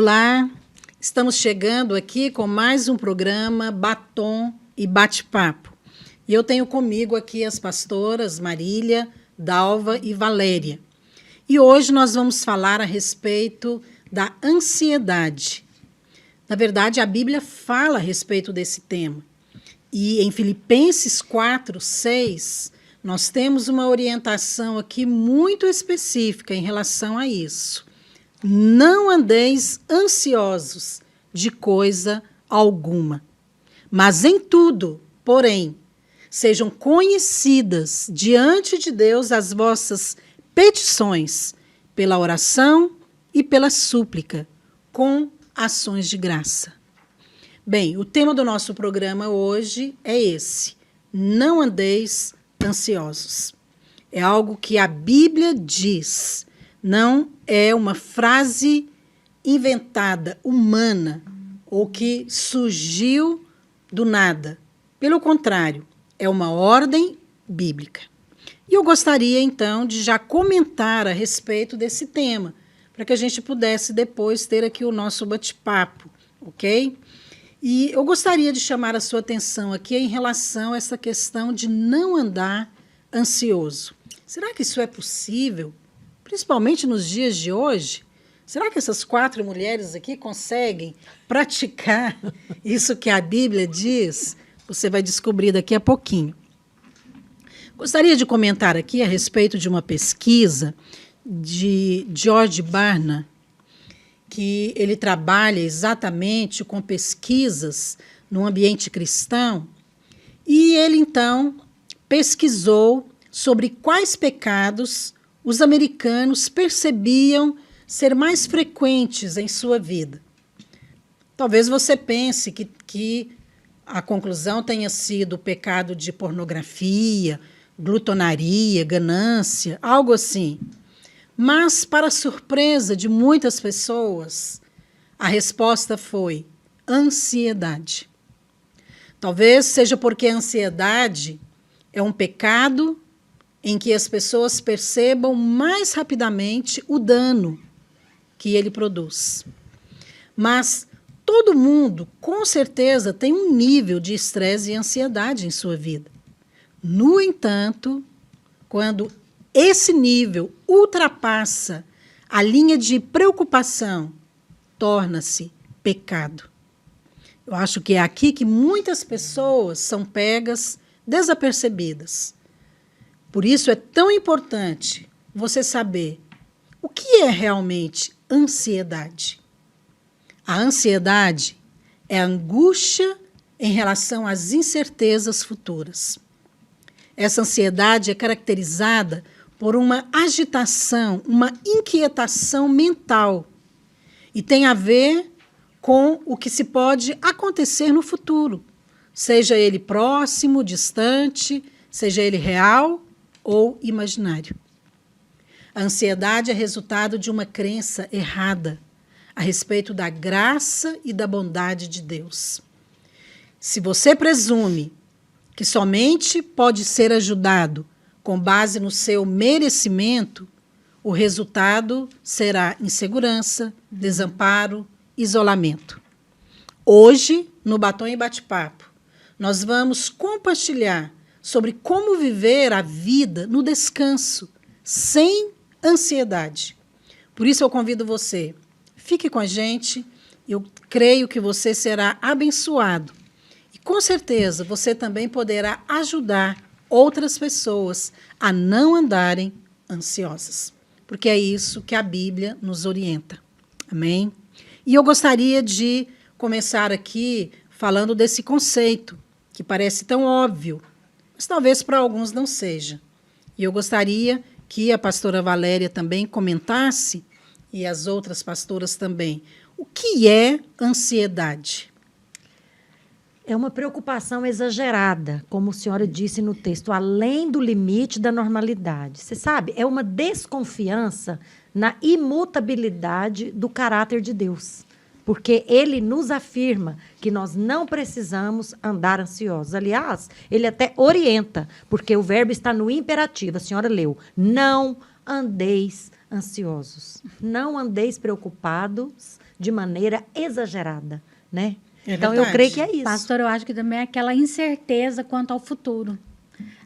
Olá, estamos chegando aqui com mais um programa Batom e Bate-Papo. E eu tenho comigo aqui as pastoras Marília, Dalva e Valéria. E hoje nós vamos falar a respeito da ansiedade. Na verdade, a Bíblia fala a respeito desse tema. E em Filipenses 4:6, nós temos uma orientação aqui muito específica em relação a isso. Não andeis ansiosos de coisa alguma, mas em tudo, porém, sejam conhecidas diante de Deus as vossas petições pela oração e pela súplica, com ações de graça. Bem, o tema do nosso programa hoje é esse: não andeis ansiosos. É algo que a Bíblia diz. Não é uma frase inventada, humana, ou que surgiu do nada. Pelo contrário, é uma ordem bíblica. E eu gostaria, então, de já comentar a respeito desse tema, para que a gente pudesse depois ter aqui o nosso bate-papo, ok? E eu gostaria de chamar a sua atenção aqui em relação a essa questão de não andar ansioso. Será que isso é possível? Principalmente nos dias de hoje? Será que essas 4 mulheres aqui conseguem praticar isso que a Bíblia diz? Você vai descobrir daqui a pouquinho. Gostaria de comentar aqui a respeito de uma pesquisa de George Barna, que ele trabalha exatamente com pesquisas no ambiente cristão, e ele, então, pesquisou sobre quais pecados os americanos percebiam ser mais frequentes em sua vida. Talvez você pense que a conclusão tenha sido o pecado de pornografia, glutonaria, ganância, algo assim. Mas, para surpresa de muitas pessoas, a resposta foi ansiedade. Talvez seja porque a ansiedade é um pecado em que as pessoas percebam mais rapidamente o dano que ele produz. Mas todo mundo, com certeza, tem um nível de estresse e ansiedade em sua vida. No entanto, quando esse nível ultrapassa a linha de preocupação, torna-se pecado. Eu acho que é aqui que muitas pessoas são pegas desapercebidas. Por isso é tão importante você saber o que é realmente ansiedade. A ansiedade é a angústia em relação às incertezas futuras. Essa ansiedade é caracterizada por uma agitação, uma inquietação mental e tem a ver com o que se pode acontecer no futuro, seja ele próximo, distante, seja ele real ou imaginário. A ansiedade é resultado de uma crença errada a respeito da graça e da bondade de Deus. Se você presume que somente pode ser ajudado com base no seu merecimento, o resultado será insegurança, desamparo, isolamento. Hoje, no Batom e Bate-Papo, nós vamos compartilhar sobre como viver a vida no descanso, sem ansiedade. Por isso eu convido você, fique com a gente, eu creio que você será abençoado. E com certeza você também poderá ajudar outras pessoas a não andarem ansiosas. Porque é isso que a Bíblia nos orienta. Amém? E eu gostaria de começar aqui falando desse conceito, que parece tão óbvio, mas talvez para alguns não seja. E eu gostaria que a pastora Valéria também comentasse, e as outras pastoras também, o que é ansiedade? É uma preocupação exagerada, como a senhora disse no texto, além do limite da normalidade. Você sabe, é uma desconfiança na imutabilidade do caráter de Deus. Porque ele nos afirma que nós não precisamos andar ansiosos. Aliás, ele até orienta, porque o verbo está no imperativo. A senhora leu, não andeis ansiosos. Não andeis preocupados de maneira exagerada, né? É Então, eu verdade. creio que é isso. Pastor, eu acho que também é aquela incerteza quanto ao futuro.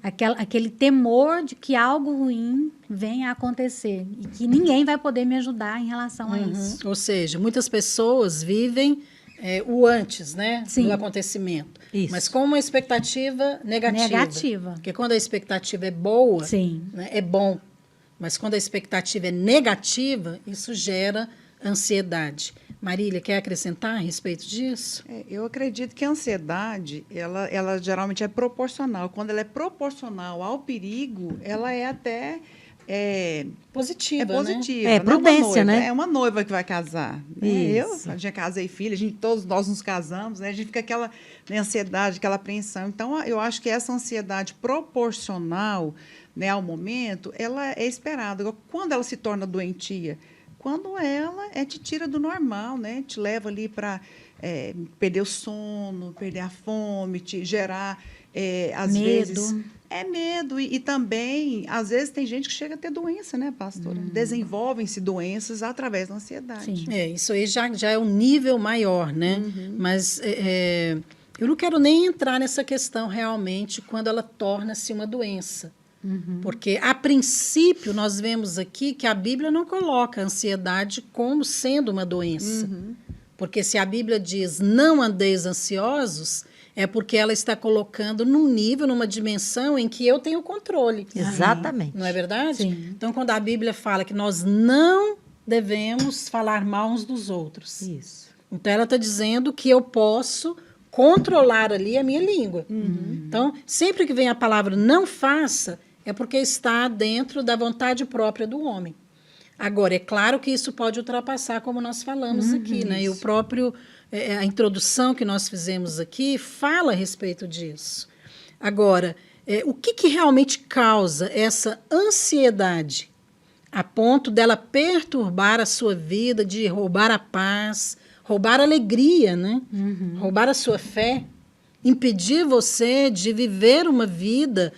Aquele temor de que algo ruim venha a acontecer e que ninguém vai poder me ajudar em relação a isso. Ou seja, muitas pessoas vivem o antes, né, Sim. do acontecimento. Isso. Mas com uma expectativa negativa. Negativa. Porque quando a expectativa é boa, Sim. né, é bom. Mas quando a expectativa é negativa, isso gera ansiedade. Marília, quer acrescentar a respeito disso? Eu acredito que a ansiedade, ela geralmente é proporcional. Quando ela é proporcional ao perigo, ela é até Positiva, positiva. É não prudência, uma noiva, né? É uma noiva que vai casar. Né? Isso. Eu já casei filha, todos nós nos casamos, né? A gente fica aquela ansiedade, aquela apreensão. Então, eu acho que essa ansiedade proporcional, né, ao momento, ela é esperada. Agora, quando ela se torna doentia, quando ela te tira do normal, né? Te leva ali para perder o sono, perder a fome, te gerar, às Medo. vezes... medo. E também, às vezes, tem gente que chega a ter doença, né, pastora? Desenvolvem-se doenças através da ansiedade. Sim. Isso aí já é um nível maior, né? Mas eu não quero nem entrar nessa questão realmente quando ela torna-se uma doença. Porque, a princípio, nós vemos aqui que a Bíblia não coloca a ansiedade como sendo uma doença. Porque se a Bíblia diz não andeis ansiosos, é porque ela está colocando num nível, numa dimensão em que eu tenho controle. Exatamente. Não é verdade? Sim. Então, quando a Bíblia fala que nós não devemos falar mal uns dos outros. Isso. Então, ela está dizendo que eu posso controlar ali a minha língua. Então, sempre que vem a palavra não faça, é porque está dentro da vontade própria do homem. Agora, é claro que isso pode ultrapassar, como nós falamos aqui, né? E o próprio, a introdução que nós fizemos aqui fala a respeito disso. Agora, o que realmente causa essa ansiedade a ponto dela perturbar a sua vida, de roubar a paz, roubar a alegria, né? Roubar a sua fé, impedir você de viver uma vida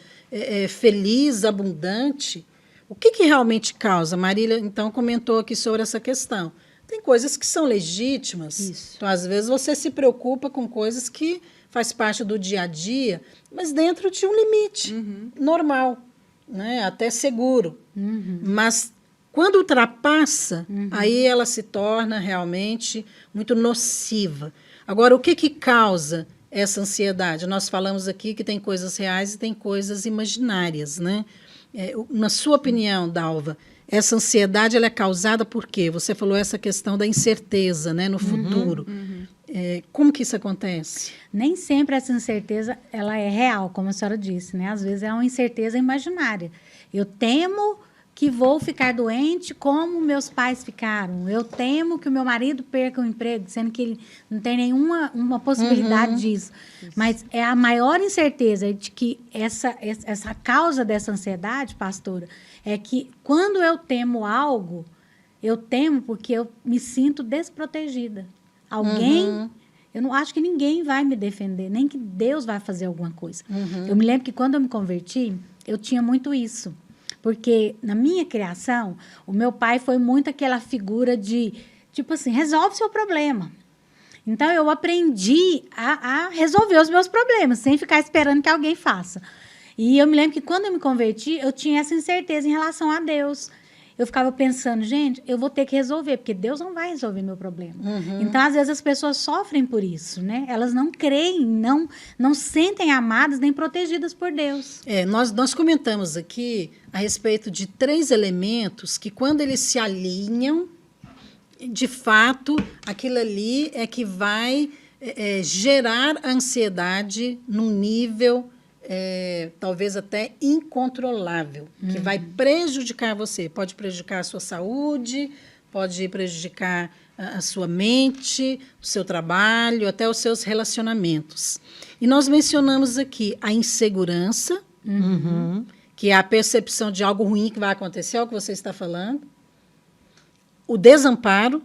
feliz, abundante? O que realmente causa? Marília, então, comentou aqui sobre essa questão. Tem coisas que são legítimas. Isso. Então, às vezes, você se preocupa com coisas que faz parte do dia a dia, mas dentro de um limite normal, né? Até seguro. Mas, quando ultrapassa, aí ela se torna realmente muito nociva. Agora, o que causa essa ansiedade? Nós falamos aqui que tem coisas reais e tem coisas imaginárias, né? Na sua opinião, Dalva, essa ansiedade ela é causada por quê? Você falou essa questão da incerteza, né, no futuro. Como que isso acontece? Nem sempre essa incerteza ela é real, como a senhora disse, né? Às vezes é uma incerteza imaginária. Eu temo que vou ficar doente como meus pais ficaram. Eu temo que o meu marido perca o emprego, sendo que ele não tem nenhuma possibilidade disso. Mas é a maior incerteza de que essa causa dessa ansiedade, pastora, é que quando eu temo algo, eu temo porque eu me sinto desprotegida. Alguém... Eu não acho que ninguém vai me defender, nem que Deus vai fazer alguma coisa. Eu me lembro que quando eu me converti, eu tinha muito isso. Porque na minha criação, o meu pai foi muito aquela figura de, tipo assim, resolve seu problema. Então, eu aprendi a resolver os meus problemas, sem ficar esperando que alguém faça. E eu me lembro que quando eu me converti, eu tinha essa incerteza em relação a Deus. Eu ficava pensando, gente, eu vou ter que resolver, porque Deus não vai resolver meu problema. Então, às vezes, as pessoas sofrem por isso, né? Elas não creem, não sentem amadas nem protegidas por Deus. Nós comentamos aqui a respeito de 3 elementos que, quando eles se alinham, de fato, aquilo ali é que vai gerar ansiedade num nível... talvez até incontrolável, que vai prejudicar você. Pode prejudicar a sua saúde, pode prejudicar a sua mente, o seu trabalho, até os seus relacionamentos. E nós mencionamos aqui a insegurança, que é a percepção de algo ruim que vai acontecer, é o que você está falando, o desamparo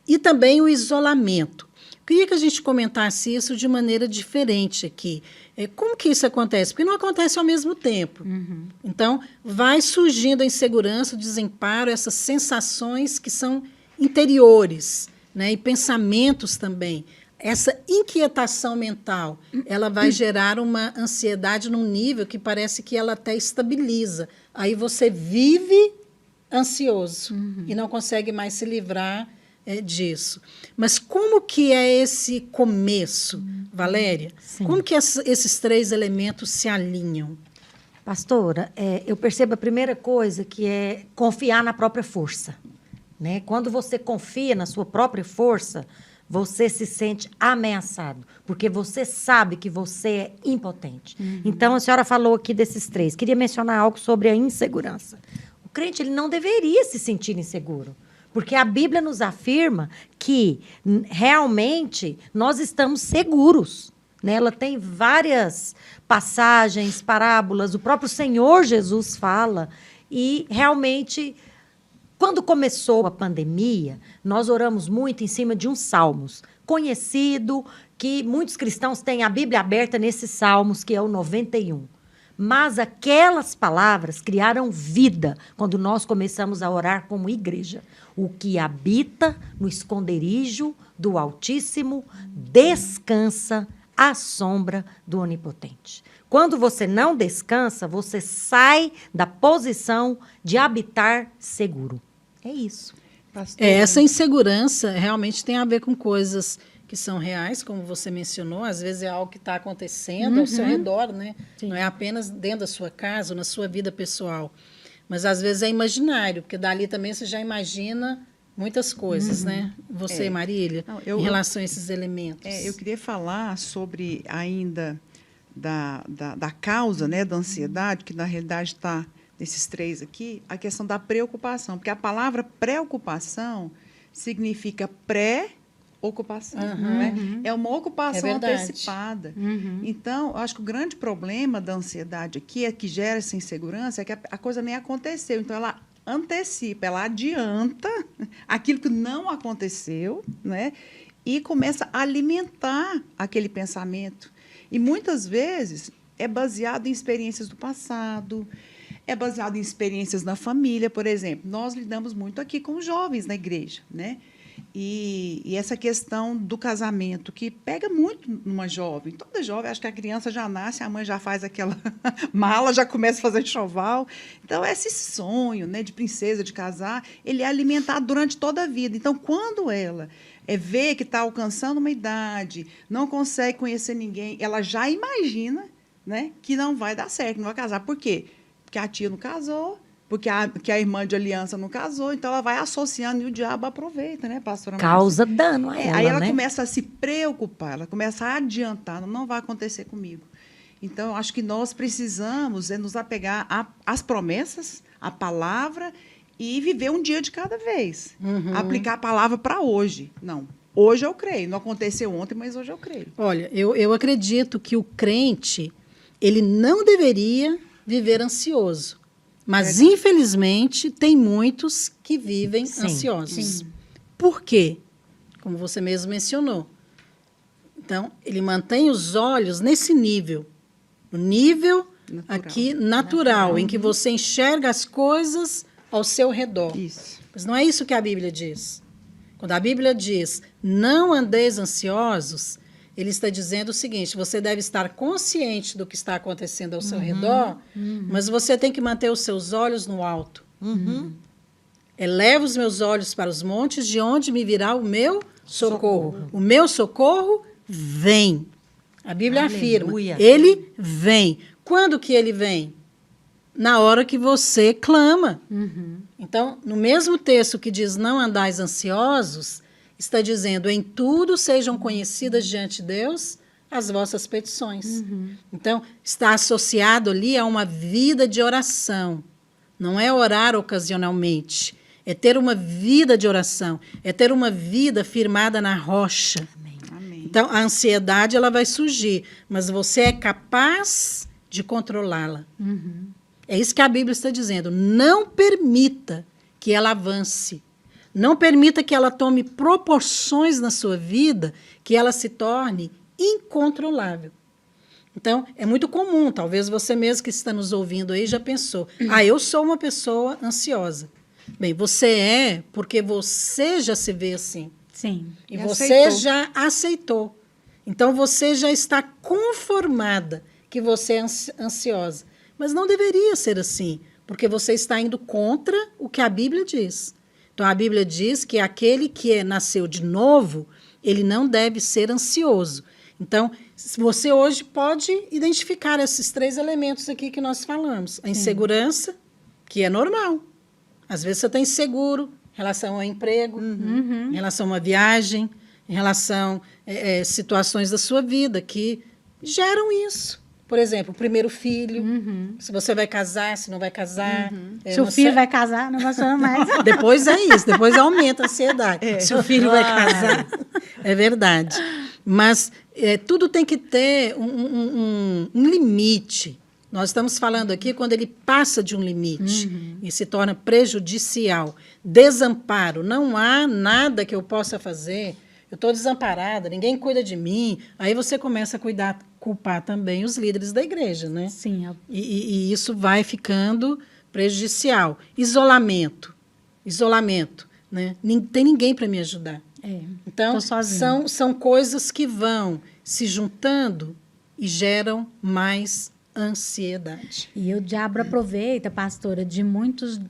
e também o isolamento. Queria que a gente comentasse isso de maneira diferente aqui. Como que isso acontece? Porque não acontece ao mesmo tempo. Então, vai surgindo a insegurança, o desamparo, essas sensações que são interiores, né, e pensamentos também. Essa inquietação mental, ela vai gerar uma ansiedade num nível que parece que ela até estabiliza. Aí você vive ansioso e não consegue mais se livrar disso. Mas como que é esse começo, Valéria? Sim. Como que esses 3 elementos se alinham? Pastora, eu percebo a primeira coisa que é confiar na própria força. Né? Quando você confia na sua própria força, você se sente ameaçado, porque você sabe que você é impotente. Então, a senhora falou aqui desses 3. Queria mencionar algo sobre a insegurança. O crente ele não deveria se sentir inseguro, porque a Bíblia nos afirma que realmente nós estamos seguros. Né? Ela tem várias passagens, parábolas, o próprio Senhor Jesus fala, e realmente... Quando começou a pandemia, nós oramos muito em cima de uns salmos, conhecido, que muitos cristãos têm a Bíblia aberta nesses salmos, que é o 91. Mas aquelas palavras criaram vida quando nós começamos a orar como igreja. O que habita no esconderijo do Altíssimo descansa à sombra do Onipotente. Quando você não descansa, você sai da posição de habitar seguro. É isso. Essa insegurança realmente tem a ver com coisas que são reais, como você mencionou. Às vezes é algo que está acontecendo ao seu redor, né? Não é apenas dentro da sua casa ou na sua vida pessoal. Mas às vezes é imaginário, porque dali também você já imagina muitas coisas, né? Você, Marília, em relação a esses elementos. Eu queria falar sobre ainda da causa, né, da ansiedade, que na realidade está nesses 3 aqui, a questão da preocupação, porque a palavra preocupação significa pré-ocupação, né? É uma ocupação antecipada. Então, eu acho que o grande problema da ansiedade aqui, que gera essa insegurança, é que a coisa nem aconteceu. Então, ela antecipa, ela adianta aquilo que não aconteceu, né? E começa a alimentar aquele pensamento. E, muitas vezes, é baseado em experiências do passado, é baseado em experiências na família, por exemplo. Nós lidamos muito aqui com jovens na igreja, né? E essa questão do casamento, que pega muito numa jovem. Toda jovem, acho que a criança já nasce, a mãe já faz aquela mala, já começa a fazer enxoval. Então, esse sonho, né, de princesa, de casar, ele é alimentado durante toda a vida. Então, quando ela vê que está alcançando uma idade, não consegue conhecer ninguém, ela já imagina, né, que não vai dar certo, não vai casar. Por quê? Porque a tia não casou, porque a irmã de aliança não casou, então ela vai associando e o diabo aproveita, né, pastora Márcia? Causa dano a ela, aí ela né? começa a se preocupar, ela começa a adiantar, não vai acontecer comigo. Então, eu acho que nós precisamos nos apegar às promessas, à palavra, e viver um dia de cada vez. Aplicar a palavra para hoje. Não, hoje eu creio. Não aconteceu ontem, mas hoje eu creio. Olha, eu acredito que o crente, ele não deveria viver ansioso. Mas, infelizmente, tem muitos que vivem ansiosos. Por quê? Como você mesmo mencionou. Então, ele mantém os olhos nesse nível. O nível natural, em que você enxerga as coisas ao seu redor. Isso. Mas não é isso que a Bíblia diz. Quando a Bíblia diz, não andeis ansiosos, ele está dizendo o seguinte, você deve estar consciente do que está acontecendo ao seu redor, mas você tem que manter os seus olhos no alto. Eleva os meus olhos para os montes, de onde me virá o meu socorro. O meu socorro vem. A Bíblia afirma, ele vem. Quando que ele vem? Na hora que você clama. Então, no mesmo texto que diz, não andais ansiosos, está dizendo, em tudo sejam conhecidas diante de Deus as vossas petições. Então, está associado ali a uma vida de oração. Não é orar ocasionalmente. É ter uma vida de oração. É ter uma vida firmada na rocha. Amém. Então, a ansiedade ela vai surgir, mas você é capaz de controlá-la. É isso que a Bíblia está dizendo. Não permita que ela avance. Não permita que ela tome proporções na sua vida, que ela se torne incontrolável. Então, é muito comum, talvez você mesmo que está nos ouvindo aí já pensou, eu sou uma pessoa ansiosa. Bem, você é porque você já se vê assim. Sim. E E você aceitou. já aceitou. Então, você já está conformada que você é ansiosa. Mas não deveria ser assim, porque você está indo contra o que a Bíblia diz. Então, a Bíblia diz que aquele que nasceu de novo, ele não deve ser ansioso. Então, você hoje pode identificar esses 3 elementos aqui que nós falamos. A insegurança, que é normal. Às vezes você está inseguro em relação ao emprego, em relação a uma viagem, em relação a situações da sua vida que geram isso. Por exemplo, o primeiro filho, se você vai casar, se não vai casar. Se o filho vai casar, não vai ser mais. Depois é isso, depois aumenta a ansiedade. Se o filho vai casar, é verdade. Mas tudo tem que ter um limite. Nós estamos falando aqui quando ele passa de um limite e se torna prejudicial. Desamparo, não há nada que eu possa fazer. Eu estou desamparada, ninguém cuida de mim. Aí você começa a culpar também os líderes da igreja, né? Sim. E isso vai ficando prejudicial. Isolamento, né? Tem ninguém para me ajudar. Então, tô sozinha. são coisas que vão se juntando e geram mais ansiedade. E o diabo aproveita, pastora, de muitos,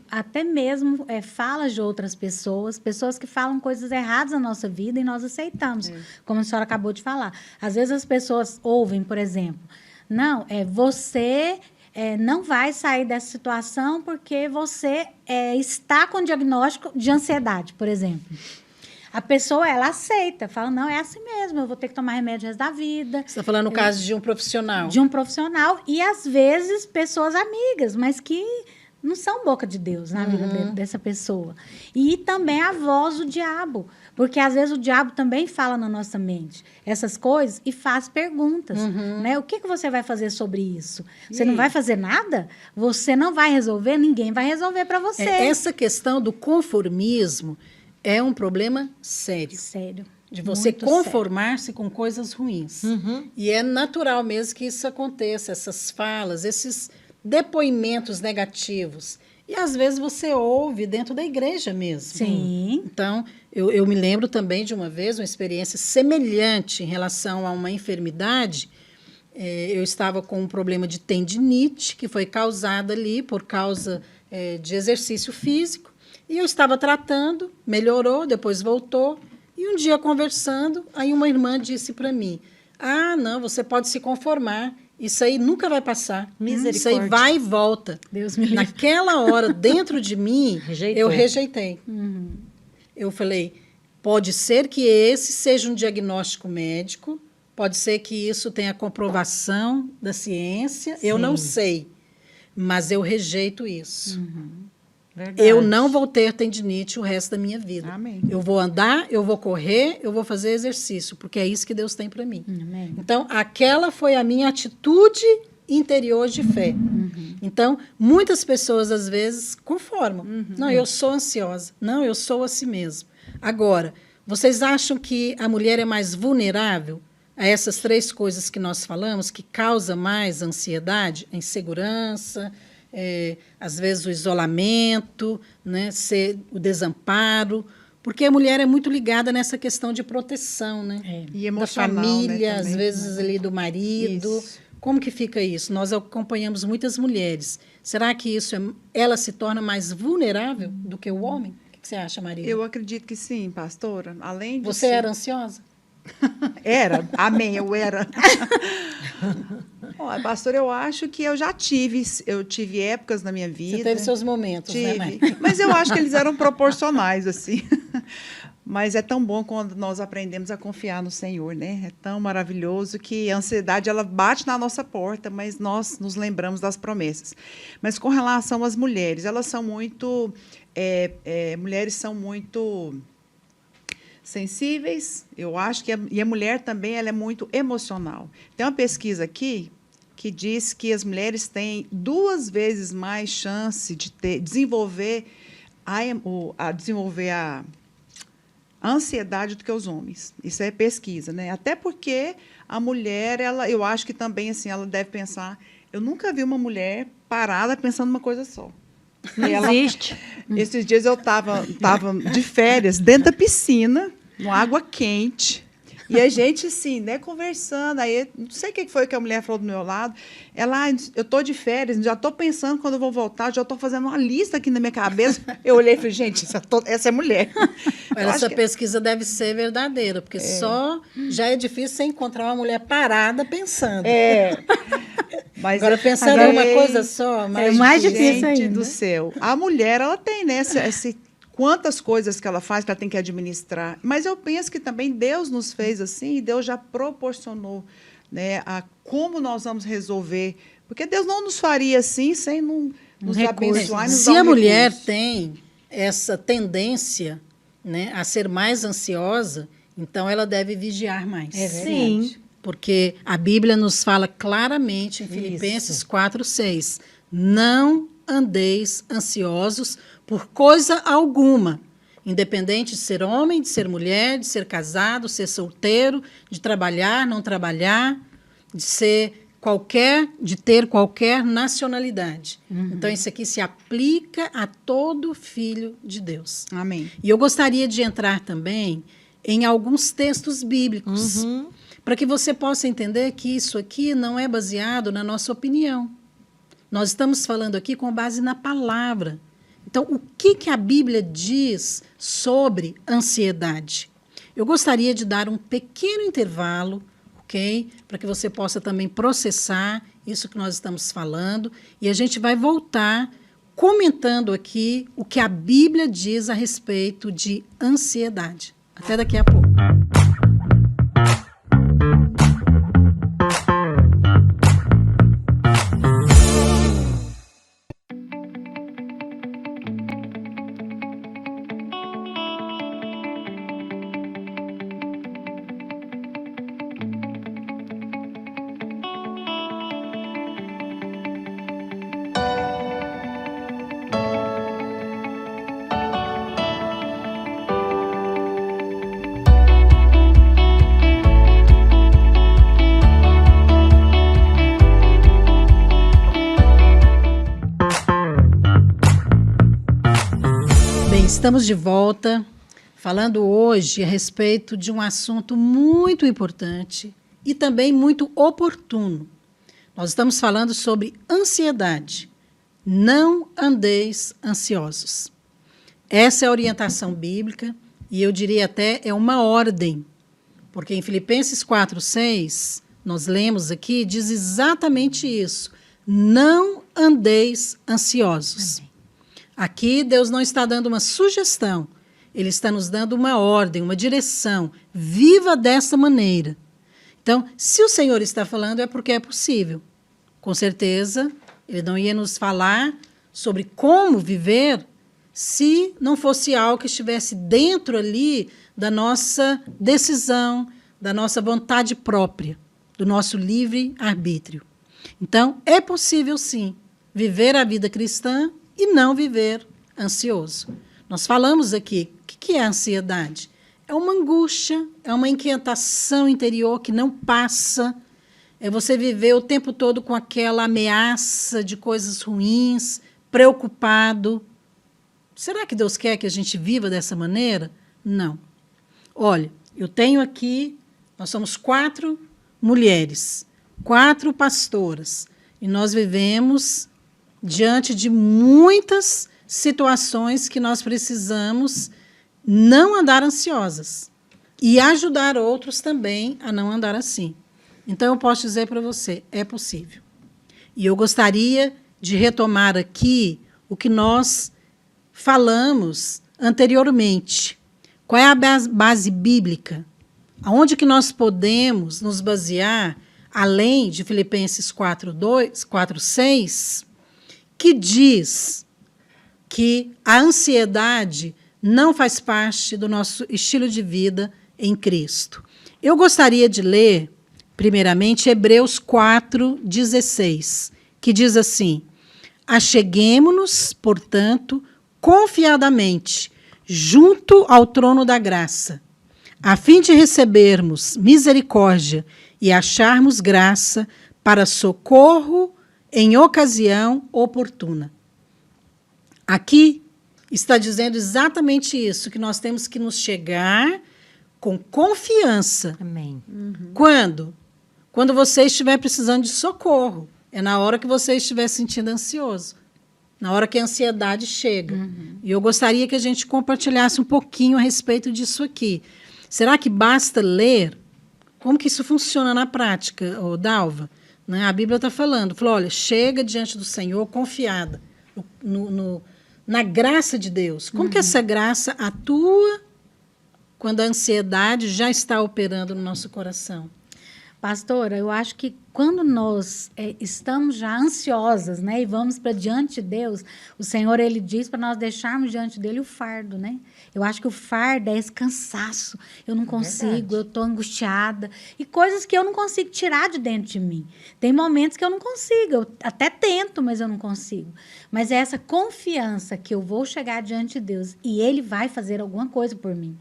até mesmo falas de outras pessoas que falam coisas erradas na nossa vida e nós aceitamos, como a senhora acabou de falar. Às vezes as pessoas ouvem, por exemplo, não, você não vai sair dessa situação porque você está com diagnóstico de ansiedade, por exemplo. A pessoa, ela aceita, fala, não, é assim mesmo, eu vou ter que tomar remédio o resto da vida. Você está falando no caso de um profissional. De um profissional e, às vezes, pessoas amigas, mas que não são boca de Deus na vida dessa pessoa. E também a voz do diabo, porque, às vezes, o diabo também fala na nossa mente essas coisas e faz perguntas. Né? O que você vai fazer sobre isso? Você não vai fazer nada? Você não vai resolver? Ninguém vai resolver para você. Essa questão do conformismo é um problema sério. Sério. De você Muito conformar-se com coisas ruins. E é natural mesmo que isso aconteça, essas falas, esses depoimentos negativos. E, às vezes, você ouve dentro da igreja mesmo. Sim. Então, eu me lembro também de uma vez, uma experiência semelhante em relação a uma enfermidade. Eu estava com um problema de tendinite, que foi causada ali por causa de exercício físico. E eu estava tratando, melhorou, depois voltou. E um dia, conversando, aí uma irmã disse para mim, não, você pode se conformar, isso aí nunca vai passar. Misericórdia. Isso aí vai e volta. Deus me livre. Naquela hora, dentro de mim, Rejeitou. eu rejeitei. Eu falei, pode ser que esse seja um diagnóstico médico, pode ser que isso tenha comprovação da ciência, eu não sei, mas eu rejeito isso. Verdade. Eu não vou ter tendinite o resto da minha vida. Amém. Eu vou andar, eu vou correr, eu vou fazer exercício, porque é isso que Deus tem para mim. Amém. Então, aquela foi a minha atitude interior de fé. Então, muitas pessoas, às vezes, conformam. Não, eu sou ansiosa. Não, eu sou assim mesmo. Agora, vocês acham que a mulher é mais vulnerável a essas 3 coisas que nós falamos, que causa mais ansiedade, a insegurança, às vezes o isolamento, né, o desamparo, porque a mulher é muito ligada nessa questão de proteção, né? E Da emocional, família, né, às também. vezes ali do marido. Isso. Como que fica isso? Nós acompanhamos muitas mulheres. Será que ela se torna mais vulnerável do que o homem? O que você acha, Maria? Eu acredito que sim, pastora. Além de Você ser- era ansiosa? Era, amém, eu era. Olha, pastor, eu acho que eu tive épocas na minha vida. Você teve seus momentos, né, Maria? Tive, mas eu acho que eles eram proporcionais, assim. Mas é tão bom quando nós aprendemos a confiar no Senhor, né? É tão maravilhoso que a ansiedade, ela bate na nossa porta, mas nós nos lembramos das promessas. Mas com relação às mulheres, elas são muito... mulheres são muito sensíveis, eu acho que e a mulher também ela é muito emocional. Tem uma pesquisa aqui que diz que as mulheres têm 2 vezes mais chance de desenvolver a ansiedade do que os homens. Isso é pesquisa, né? Até porque a mulher, eu acho que também assim, ela deve pensar, eu nunca vi uma mulher parada pensando uma coisa só. Não E ela- existe. Esses dias eu estava de férias dentro da piscina, com água quente. E a gente, assim, né, conversando. Aí, não sei o que foi que a mulher falou do meu lado. Ela, eu estou de férias, já estou pensando quando eu vou voltar, já estou fazendo uma lista aqui na minha cabeça. Eu olhei e falei, gente, essa é mulher. Olha, Eu acho essa que- pesquisa deve ser verdadeira, porque só já é difícil você encontrar uma mulher parada pensando. Mas Agora, pensando em uma coisa só, É mais difícil gente ainda. do céu. A mulher, ela tem, né, quantas coisas que ela faz que ela tem que administrar. Mas eu penso que também Deus nos fez assim, e Deus já proporcionou, né, a como nós vamos resolver. Porque Deus não nos faria assim sem nos recurso. abençoar e nos Se dar a mulher recurso. tem essa tendência, né, a ser mais ansiosa, então ela deve vigiar mais. É verdade. Sim. Porque a Bíblia nos fala claramente em Filipenses 4:6, não andeis ansiosos por coisa alguma, independente de ser homem, de ser mulher, de ser casado, ser solteiro, de trabalhar, não trabalhar, de ter qualquer nacionalidade. Então isso aqui se aplica a todo filho de Deus. Amém. E eu gostaria de entrar também em alguns textos bíblicos, para que você possa entender que isso aqui não é baseado na nossa opinião. Nós estamos falando aqui com base na palavra. Então, o que a Bíblia diz sobre ansiedade? Eu gostaria de dar um pequeno intervalo, ok? Para que você possa também processar isso que nós estamos falando. E a gente vai voltar comentando aqui o que a Bíblia diz a respeito de ansiedade. Até daqui a pouco. Bem, estamos de volta, falando hoje a respeito de um assunto muito importante e também muito oportuno. Nós estamos falando sobre ansiedade. Não andeis ansiosos. Essa é a orientação bíblica e eu diria até é uma ordem, porque em Filipenses 4:6, nós lemos aqui, diz exatamente isso. Não andeis ansiosos. Amém. Aqui Deus não está dando uma sugestão, Ele está nos dando uma ordem, uma direção. Viva dessa maneira. Então, se o Senhor está falando, é porque é possível. Com certeza, Ele não ia nos falar sobre como viver se não fosse algo que estivesse dentro ali da nossa decisão, da nossa vontade própria, do nosso livre-arbítrio. Então, é possível, sim, viver a vida cristã e não viver ansioso. Nós falamos aqui, o que é a ansiedade? É uma angústia, é uma inquietação interior que não passa, é você viver o tempo todo com aquela ameaça de coisas ruins, preocupado. Será que Deus quer que a gente viva dessa maneira? Não. Olha, eu tenho aqui, nós somos 4 mulheres, 4 pastoras, e nós vivemos diante de muitas situações que nós precisamos não andar ansiosas e ajudar outros também a não andar assim. Então, eu posso dizer para você, é possível. E eu gostaria de retomar aqui o que nós falamos anteriormente. Qual é a base bíblica? Aonde que nós podemos nos basear, além de Filipenses 4:6, que diz que a ansiedade não faz parte do nosso estilo de vida em Cristo. Eu gostaria de ler, primeiramente, Hebreus 4:16, que diz assim: acheguemo-nos, portanto, confiadamente, junto ao trono da graça, a fim de recebermos misericórdia e acharmos graça para socorro em ocasião oportuna. aqui está dizendo exatamente isso, que nós temos que nos chegar com confiança. Amém. Quando? Quando você estiver precisando de socorro. É na hora que você estiver se sentindo ansioso. Na hora que a ansiedade chega. E eu gostaria que a gente compartilhasse um pouquinho a respeito disso aqui. Será que basta ler? Como que isso funciona na prática, Dalva? Né? A Bíblia está falando, falou, olha, chega diante do Senhor confiada na graça de Deus. Como que essa graça atua quando a ansiedade já está operando no nosso coração? Pastora, eu acho que quando nós estamos já ansiosas, né, e vamos para diante de Deus, o Senhor, ele diz para nós deixarmos diante dele o fardo, né? Eu acho que o fardo é esse cansaço. Eu não consigo, eu estou angustiada. E coisas que eu não consigo tirar de dentro de mim. Tem momentos que eu não consigo, eu até tento, mas eu não consigo. Mas é essa confiança que eu vou chegar diante de Deus e ele vai fazer alguma coisa por mim.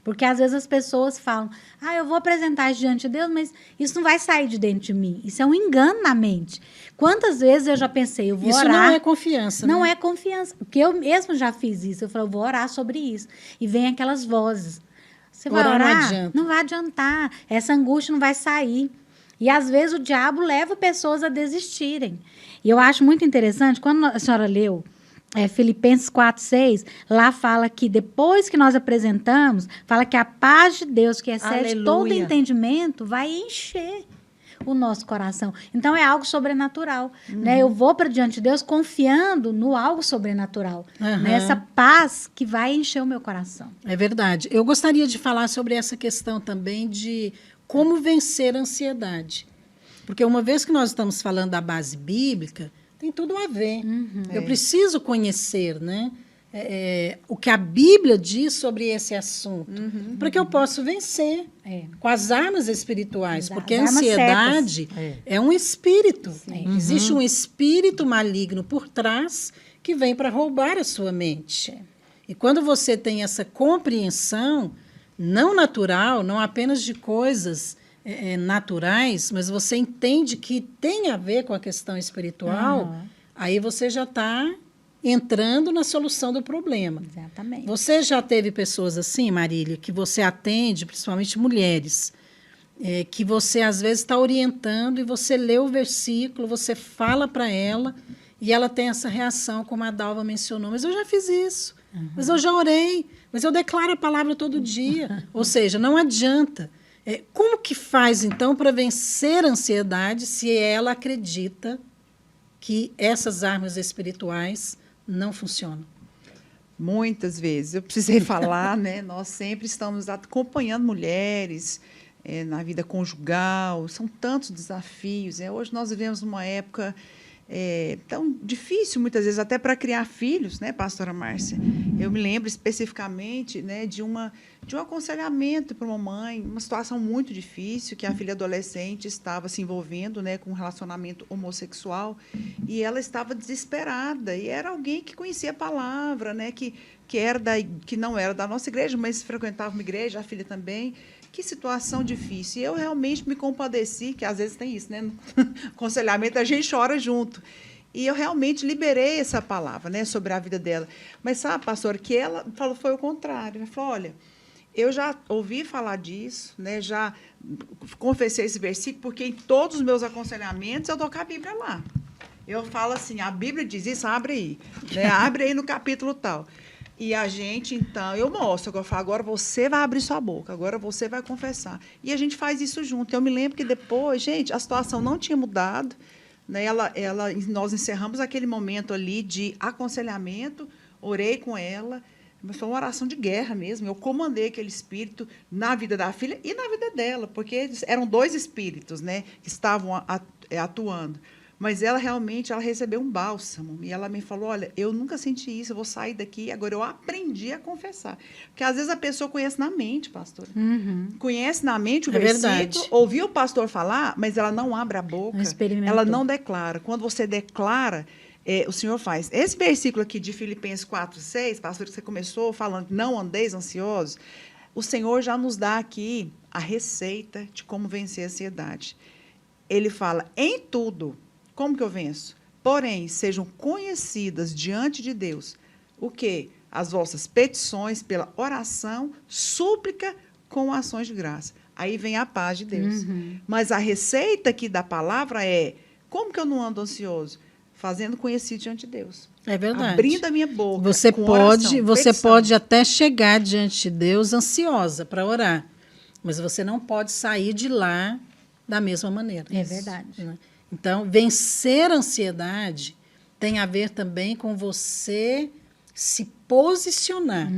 Porque às vezes as pessoas falam, eu vou apresentar isso diante de Deus, mas isso não vai sair de dentro de mim. Isso é um engano na mente. Quantas vezes eu já pensei, eu vou isso orar... Isso não é confiança, Não né? é confiança. Porque eu mesmo já fiz isso. Eu falo, eu vou orar sobre isso. E vem aquelas vozes. Você vai orar? Não adianta. Não vai adiantar. Essa angústia não vai sair. E às vezes o diabo leva pessoas a desistirem. E eu acho muito interessante, quando a senhora leu Filipenses 4:6, lá fala que depois que nós apresentamos, fala que a paz de Deus, que excede todo entendimento, vai encher o nosso coração. Então, é algo sobrenatural. Né? Eu vou para diante de Deus confiando no algo sobrenatural. Nessa paz que vai encher o meu coração. É verdade. Eu gostaria de falar sobre essa questão também de como vencer a ansiedade. Porque uma vez que nós estamos falando da base bíblica, tem tudo a ver. Eu preciso conhecer, né, o que a Bíblia diz sobre esse assunto, para que eu possa vencer com as armas espirituais, porque a ansiedade é um espírito. Existe um espírito maligno por trás que vem para roubar a sua mente. E quando você tem essa compreensão não natural, não apenas de coisas naturais, mas você entende que tem a ver com a questão espiritual, aí você já está entrando na solução do problema. Exatamente. Você já teve pessoas assim, Marília, que você atende, principalmente mulheres, que você às vezes está orientando e você lê o versículo, você fala para ela e ela tem essa reação, como a Dalva mencionou, mas eu já fiz isso, mas eu já orei, mas eu declaro a palavra todo dia. Ou seja, não adianta. Como que faz, então, para vencer a ansiedade se ela acredita que essas armas espirituais não funcionam? Muitas vezes. Eu precisei falar, né? Nós sempre estamos acompanhando mulheres na vida conjugal. São tantos desafios. Hoje nós vivemos uma época tão difícil, muitas vezes, até para criar filhos, né, pastora Márcia? Eu me lembro especificamente, né, de um aconselhamento para uma mãe, uma situação muito difícil, que a filha adolescente estava se envolvendo, né, com um relacionamento homossexual, e ela estava desesperada, e era alguém que conhecia a palavra, né, que não era da nossa igreja, mas frequentava uma igreja, a filha também. Que situação difícil. E eu realmente me compadeci, que às vezes tem isso, né? No aconselhamento a gente chora junto. E eu realmente liberei essa palavra, né, sobre a vida dela. Mas sabe, pastor, que ela falou foi o contrário. Ela falou, olha, eu já ouvi falar disso, né, já confessei esse versículo, porque em todos os meus aconselhamentos eu dou com a Bíblia lá. Eu falo assim, a Bíblia diz isso, abre aí. Né, abre aí no capítulo tal. E a gente, então, eu mostro, eu falo, agora você vai abrir sua boca, agora você vai confessar. E a gente faz isso junto. Eu me lembro que depois, gente, a situação não tinha mudado, né? Nós encerramos aquele momento ali de aconselhamento, orei com ela, mas foi uma oração de guerra mesmo. Eu comandei aquele espírito na vida da filha e na vida dela, porque eram dois espíritos, né, que estavam atuando. Mas ela realmente recebeu um bálsamo. E ela me falou, olha, eu nunca senti isso, eu vou sair daqui. Agora, eu aprendi a confessar. Porque, às vezes, a pessoa conhece na mente, pastora. Conhece na mente o versículo, verdade. Ouviu o pastor falar, mas ela não abre a boca. Ela não declara. Quando você declara, o Senhor faz. Esse versículo aqui de Filipenses 4:6, pastor, que você começou falando, não andeis ansiosos, o Senhor já nos dá aqui a receita de como vencer a ansiedade. Ele fala, em tudo... Como que eu venço? Porém, sejam conhecidas diante de Deus o quê? As vossas petições pela oração, súplica com ações de graça. Aí vem a paz de Deus. Mas a receita aqui da palavra é, como que eu não ando ansioso? Fazendo conhecido diante de Deus. É verdade. Abrindo a minha boca. Você com pode, oração, você petição. pode até chegar diante de Deus ansiosa para orar, mas você não pode sair de lá da mesma maneira. É verdade. Né? Então, vencer a ansiedade tem a ver também com você se posicionar.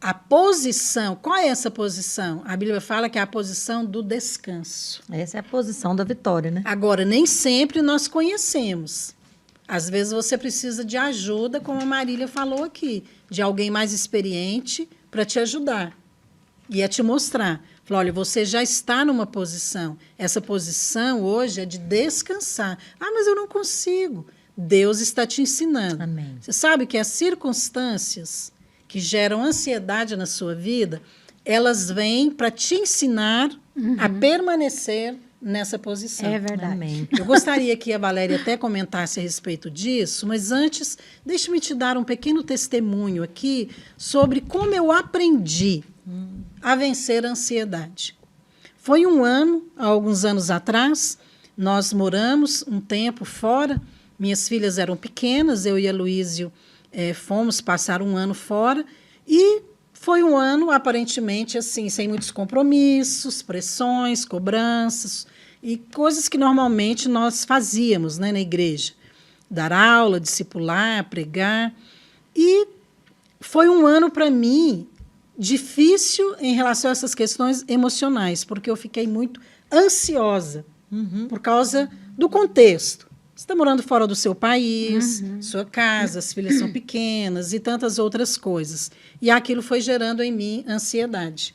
A posição, qual é essa posição? A Bíblia fala que é a posição do descanso. Essa é a posição da vitória, né? Agora, nem sempre nós conhecemos. Às vezes você precisa de ajuda, como a Marília falou aqui, de alguém mais experiente para te ajudar e a te mostrar. Falou, olha, você já está numa posição. Essa posição hoje é de descansar. Ah, mas eu não consigo. Deus está te ensinando. Amém. Você sabe que as circunstâncias que geram ansiedade na sua vida, elas vêm para te ensinar a permanecer nessa posição. É verdade. Amém. Eu gostaria que a Valéria até comentasse a respeito disso, mas antes, deixe-me te dar um pequeno testemunho aqui sobre como eu aprendi a vencer a ansiedade. Foi um ano, há alguns anos atrás, nós moramos um tempo fora, minhas filhas eram pequenas, eu e a Luísio fomos passar um ano fora e foi um ano, aparentemente, assim, sem muitos compromissos, pressões, cobranças e coisas que normalmente nós fazíamos, né, na igreja. Dar aula, discipular, pregar. E foi um ano, para mim, difícil em relação a essas questões emocionais, porque eu fiquei muito ansiosa por causa do contexto. Você está morando fora do seu país, sua casa, as filhas são pequenas e tantas outras coisas. E aquilo foi gerando em mim ansiedade.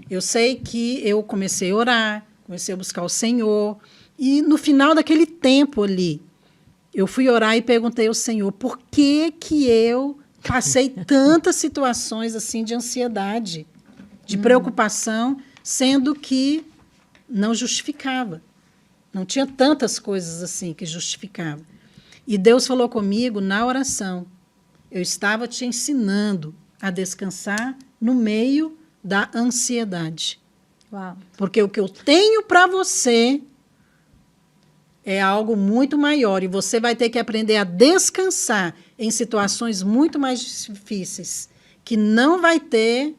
Eu sei que eu comecei a orar, comecei a buscar o Senhor. E no final daquele tempo ali, eu fui orar e perguntei ao Senhor por que eu passei tantas situações assim de ansiedade, de preocupação, sendo que não justificava. Não tinha tantas coisas assim que justificava. E Deus falou comigo na oração. Eu estava te ensinando a descansar no meio da ansiedade. Uau. Porque o que eu tenho para você é algo muito maior. E você vai ter que aprender a descansar em situações muito mais difíceis, que não vai ter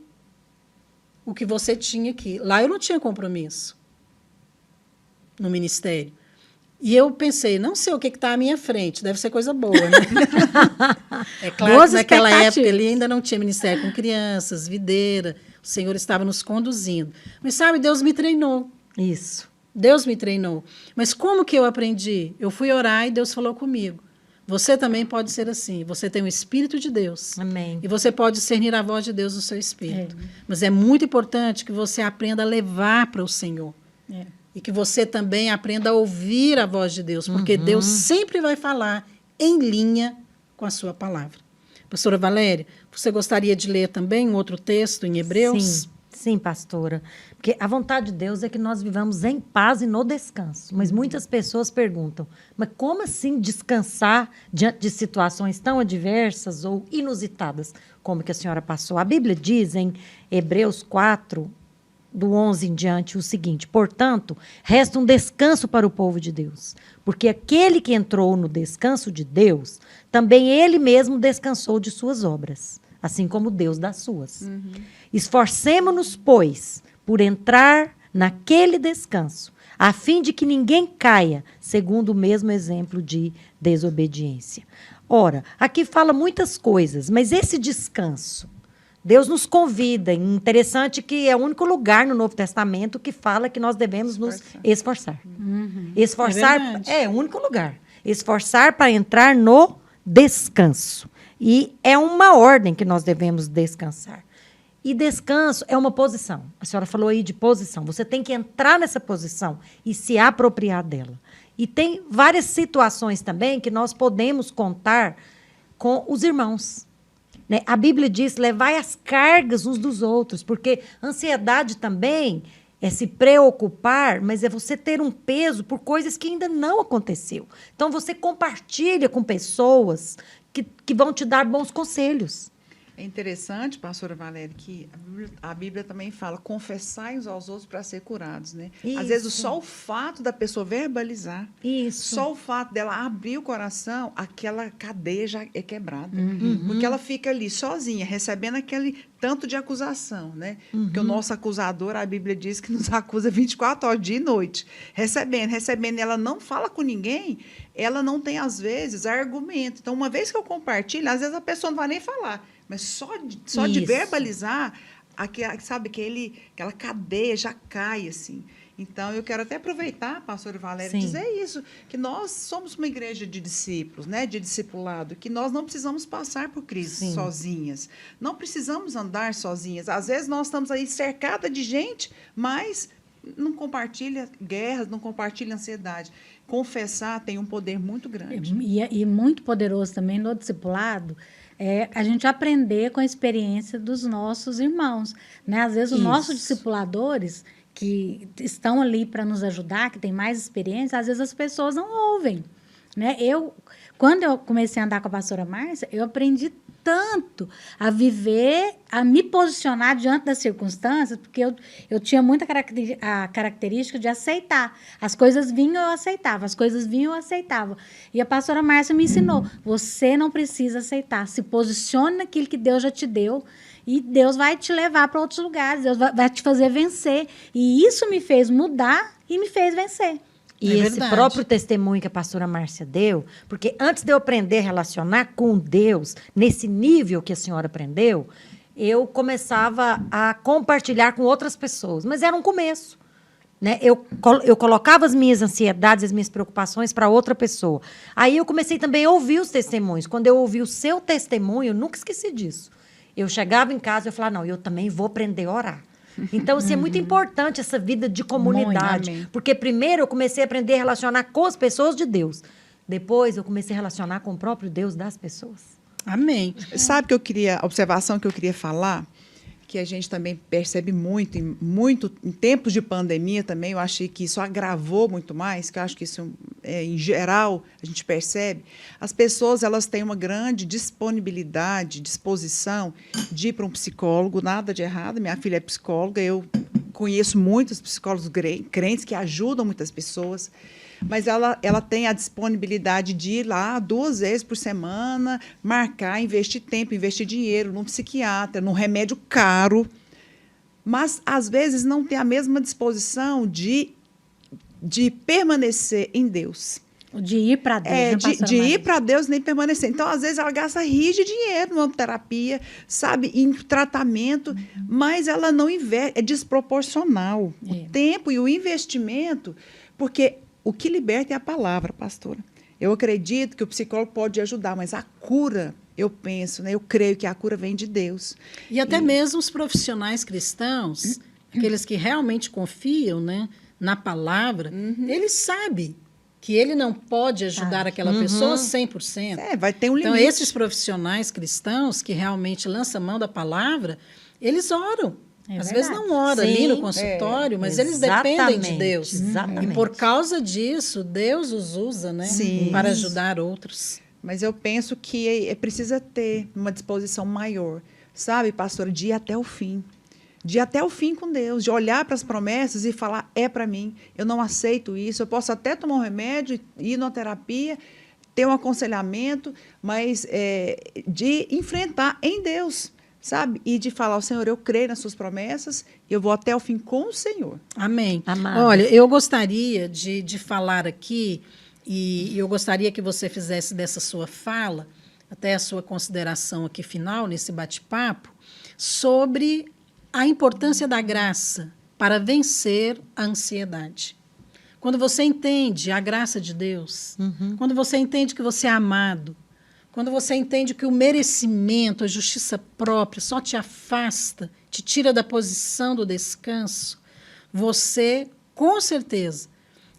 o que você tinha aqui. Lá eu não tinha compromisso no ministério. E eu pensei, não sei o que está à minha frente, deve ser coisa boa, né? É claro Boas que naquela expectativas. época ele ainda não tinha ministério com crianças, videira, o Senhor estava nos conduzindo. Mas sabe, Deus me treinou. Isso. Deus me treinou. Mas como que eu aprendi? Eu fui orar e Deus falou comigo. Você também pode ser assim. Você tem o Espírito de Deus. Amém. E você pode discernir a voz de Deus no seu espírito. Mas é muito importante que você aprenda a levar para o Senhor. E que você também aprenda a ouvir a voz de Deus, porque Deus sempre vai falar em linha com a sua palavra. Pastora Valéria, você gostaria de ler também um outro texto em Hebreus? Sim, pastora. Porque a vontade de Deus é que nós vivamos em paz e no descanso. Mas muitas pessoas perguntam, mas como assim descansar diante de situações tão adversas ou inusitadas como que a senhora passou? A Bíblia diz em Hebreus 4, do 11 em diante, o seguinte: portanto, resta um descanso para o povo de Deus, porque aquele que entrou no descanso de Deus, também ele mesmo descansou de suas obras, assim como Deus das suas. Esforcemo-nos, pois, por entrar naquele descanso, a fim de que ninguém caia, segundo o mesmo exemplo de desobediência. Ora, aqui fala muitas coisas, mas esse descanso, Deus nos convida. Interessante que é o único lugar no Novo Testamento que fala que nós devemos nos esforçar. Esforçar é o único lugar. Esforçar para entrar no descanso. E é uma ordem que nós devemos descansar. E descanso é uma posição. A senhora falou aí de posição. Você tem que entrar nessa posição e se apropriar dela. E tem várias situações também que nós podemos contar com os irmãos. Né? A Bíblia diz, levai as cargas uns dos outros, porque ansiedade também é se preocupar, mas é você ter um peso por coisas que ainda não aconteceu. Então, você compartilha com pessoas que vão te dar bons conselhos. É interessante, pastora Valéria, que a Bíblia também fala, confessai uns aos outros para ser curados, né? Isso. Às vezes, só o fato da pessoa verbalizar, Isso. só o fato dela abrir o coração, aquela cadeia já é quebrada. Uhum. Porque ela fica ali sozinha, recebendo aquele tanto de acusação, né? Porque o nosso acusador, a Bíblia diz que nos acusa 24 horas, dia e noite. Recebendo, ela não fala com ninguém, ela não tem, às vezes, argumento. Então, uma vez que eu compartilho, às vezes a pessoa não vai nem falar, mas só de verbalizar, sabe, aquela cadeia já cai, assim. Então, eu quero até aproveitar, pastora Valéria, e dizer isso, que nós somos uma igreja de discípulos, né, de discipulado, que nós não precisamos passar por crises sozinhas, não precisamos andar sozinhas. Às vezes, nós estamos aí cercada de gente, mas não compartilha guerras, não compartilha ansiedade. Confessar tem um poder muito grande. E muito poderoso também no discipulado, a gente aprender com a experiência dos nossos irmãos, né? Às vezes, os nossos discipuladores, que estão ali para nos ajudar, que têm mais experiência, às vezes as pessoas não ouvem, né? Quando eu comecei a andar com a pastora Márcia, eu aprendi tanto a viver, a me posicionar diante das circunstâncias, porque eu tinha muita a característica de aceitar. As coisas vinham, eu aceitava. As coisas vinham, eu aceitava. E a pastora Márcia me ensinou, você não precisa aceitar. Se posicione naquilo que Deus já te deu e Deus vai te levar para outros lugares. Deus vai te fazer vencer. E isso me fez mudar e me fez vencer. E esse próprio testemunho que a pastora Márcia deu, porque antes de eu aprender a relacionar com Deus, nesse nível que a senhora aprendeu, eu começava a compartilhar com outras pessoas. Mas era um começo, né? Eu colocava as minhas ansiedades, as minhas preocupações para outra pessoa. Aí eu comecei também a ouvir os testemunhos. Quando eu ouvi o seu testemunho, eu nunca esqueci disso. Eu chegava em casa e eu falava, não, eu também vou aprender a orar. Então, assim, é muito importante essa vida de comunidade. Muito, porque primeiro eu comecei a aprender a relacionar com as pessoas de Deus. Depois eu comecei a relacionar com o próprio Deus das pessoas. Amém. Sabe a observação que eu queria falar? Que a gente também percebe muito em tempos de pandemia também, eu achei que isso agravou muito mais, que eu acho que isso, em geral, a gente percebe. As pessoas, elas têm uma grande disponibilidade, disposição de ir para um psicólogo, nada de errado, minha filha é psicóloga, eu conheço muitos psicólogos crentes que ajudam muitas pessoas, mas ela tem a disponibilidade de ir lá 2 vezes por semana, marcar, investir tempo, investir dinheiro num psiquiatra, num remédio caro, mas, às vezes, não tem a mesma disposição de permanecer em Deus. De ir para Deus. De ir para Deus nem permanecer. Então, às vezes, ela gasta rios de dinheiro numa terapia, sabe, em tratamento, mas ela não investe, é desproporcional. O tempo e o investimento, porque o que liberta é a palavra, pastora. Eu acredito que o psicólogo pode ajudar, mas a cura, eu penso, né, eu creio que a cura vem de Deus. E até mesmo os profissionais cristãos, aqueles que realmente confiam, né, na palavra, eles sabem que ele não pode ajudar aquela pessoa 100%. Vai ter um limite. Então, esses profissionais cristãos que realmente lançam mão da palavra, eles oram. Às vezes não oram ali no consultório, mas eles dependem de Deus. Exatamente. E por causa disso, Deus os usa, né, para ajudar outros. Mas eu penso que precisa ter uma disposição maior, sabe, pastora, de ir até o fim. De ir até o fim com Deus, de olhar para as promessas e falar, é para mim, eu não aceito isso, eu posso até tomar um remédio, ir na terapia, ter um aconselhamento, mas de enfrentar em Deus, sabe? E de falar, Senhor, eu creio nas suas promessas, eu vou até o fim com o Senhor. Amém. Amado. Olha, eu gostaria de falar aqui, e eu gostaria que você fizesse dessa sua fala, até a sua consideração aqui final, nesse bate-papo, sobre a importância da graça para vencer a ansiedade. Quando você entende a graça de Deus, quando você entende que você é amado, quando você entende que o merecimento, a justiça própria só te afasta, te tira da posição do descanso, você, com certeza,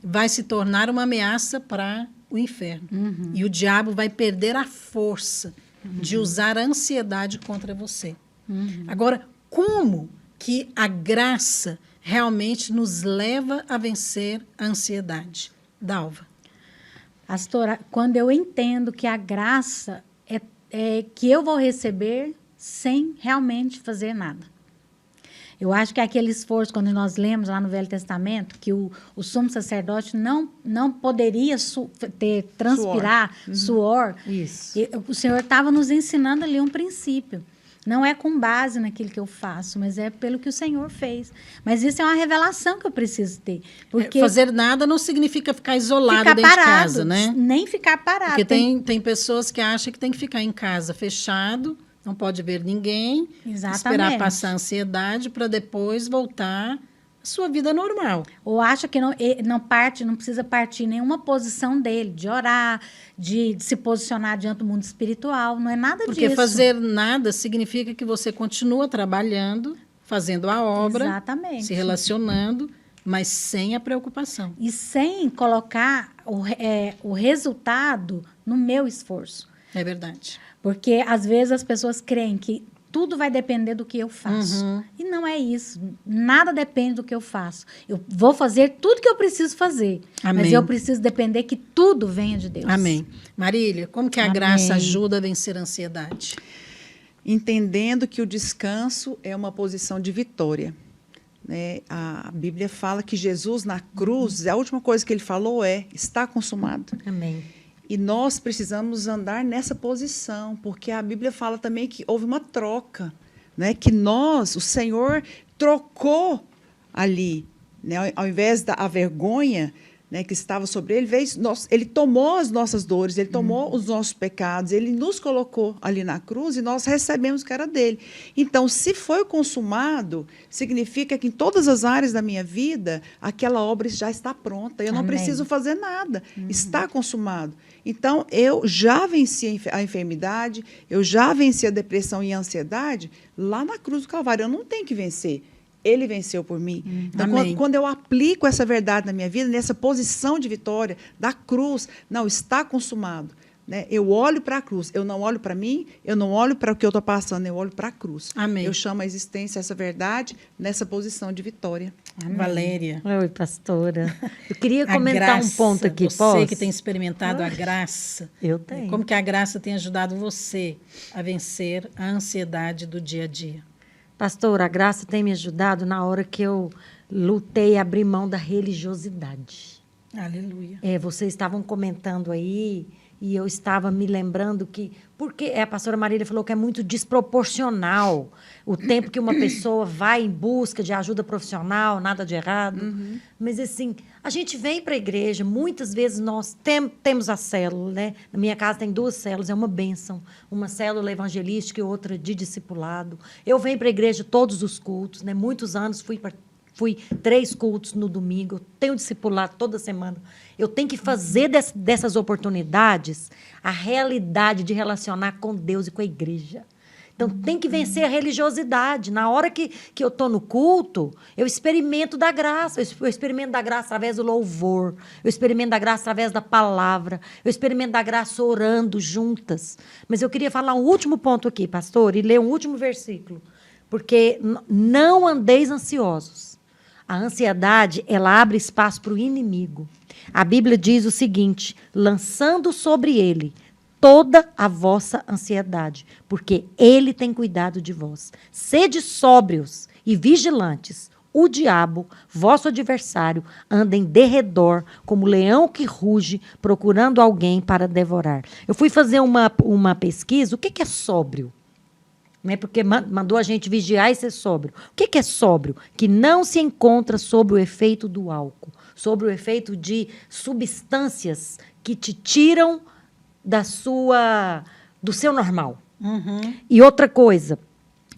vai se tornar uma ameaça para o inferno. E o diabo vai perder a força de usar a ansiedade contra você. Agora, como que a graça realmente nos leva a vencer a ansiedade? Dalva. Pastora, quando eu entendo que a graça é que eu vou receber sem realmente fazer nada. Eu acho que aquele esforço, quando nós lemos lá no Velho Testamento, que o sumo sacerdote não poderia transpirar suor, Isso. o Senhor estava nos ensinando ali um princípio. Não é com base naquilo que eu faço, mas é pelo que o Senhor fez. Mas isso é uma revelação que eu preciso ter. Porque fazer nada não significa ficar isolado ficar dentro parado, de casa, né? nem ficar parado. Porque tem pessoas que acham que tem que ficar em casa fechado, não pode ver ninguém, Exatamente. esperar passar a ansiedade para depois voltar à sua vida normal. Ou acha que não precisa partir nenhuma posição dele, de orar, de se posicionar diante do mundo espiritual. Não é nada disso. Porque fazer nada significa que você continua trabalhando, fazendo a obra, Exatamente. se relacionando, mas sem a preocupação. E sem colocar o resultado no meu esforço. É verdade. Porque, às vezes, as pessoas creem que tudo vai depender do que eu faço. E não é isso. Nada depende do que eu faço. Eu vou fazer tudo que eu preciso fazer. Amém. Mas eu preciso depender que tudo venha de Deus. Amém. Marília, como que a Amém. graça ajuda a vencer a ansiedade? Entendendo que o descanso é uma posição de vitória. Né? A Bíblia fala que Jesus, na cruz, a última coisa que ele falou está consumado. Amém. E nós precisamos andar nessa posição, porque a Bíblia fala também que houve uma troca, né? Que o Senhor trocou ali, né? Ao invés da vergonha, né, que estava sobre ele, ele tomou as nossas dores, ele tomou os nossos pecados, ele nos colocou ali na cruz e nós recebemos o que era dele. Então, se foi consumado, significa que em todas as áreas da minha vida, aquela obra já está pronta, eu não Amém. preciso fazer nada, está consumado. Então, eu já venci a enfermidade, eu já venci a depressão e a ansiedade lá na cruz do Calvário, eu não tenho que vencer. Ele venceu por mim. Então, quando eu aplico essa verdade na minha vida, nessa posição de vitória da cruz, não, está consumado. Né? Eu olho para a cruz, eu não olho para mim, eu não olho para o que eu estou passando, eu olho para a cruz. Amém. Eu chamo a existência, essa verdade, nessa posição de vitória. Amém. Valéria. Oi, pastora. Eu queria A comentar graça, um ponto aqui, você posso? que tem experimentado a graça. Eu tenho. Como que a graça tem ajudado você a vencer a ansiedade do dia a dia? Pastor, a graça tem me ajudado na hora que eu lutei a abrir mão da religiosidade. Aleluia. Vocês estavam comentando aí e eu estava me lembrando que... Porque a pastora Marília falou que é muito desproporcional o tempo que uma pessoa vai em busca de ajuda profissional, nada de errado. Mas, assim, a gente vem para a igreja, muitas vezes nós temos a célula, né? Na minha casa tem 2 células, é uma bênção. Uma célula evangelística e outra de discipulado. Eu venho para a igreja todos os cultos, né? Muitos anos fui 3 cultos no domingo, eu tenho discipulado toda semana. Eu tenho que fazer dessas oportunidades a realidade de relacionar com Deus e com a igreja. Então, tem que vencer a religiosidade. Na hora que eu estou no culto, eu experimento da graça. Eu experimento da graça através do louvor. Eu experimento da graça através da palavra. Eu experimento da graça orando juntas. Mas eu queria falar um último ponto aqui, pastor, e ler um último versículo. Porque não andeis ansiosos. A ansiedade, ela abre espaço para o inimigo. A Bíblia diz o seguinte: lançando sobre ele toda a vossa ansiedade, porque ele tem cuidado de vós. Sede sóbrios e vigilantes. O diabo, vosso adversário, anda em derredor, como leão que ruge, procurando alguém para devorar. Eu fui fazer uma pesquisa. O que é sóbrio? Porque mandou a gente vigiar e ser sóbrio. O que é sóbrio? Que não se encontra sob o efeito do álcool, sob o efeito de substâncias que te tiram do seu normal. E outra coisa,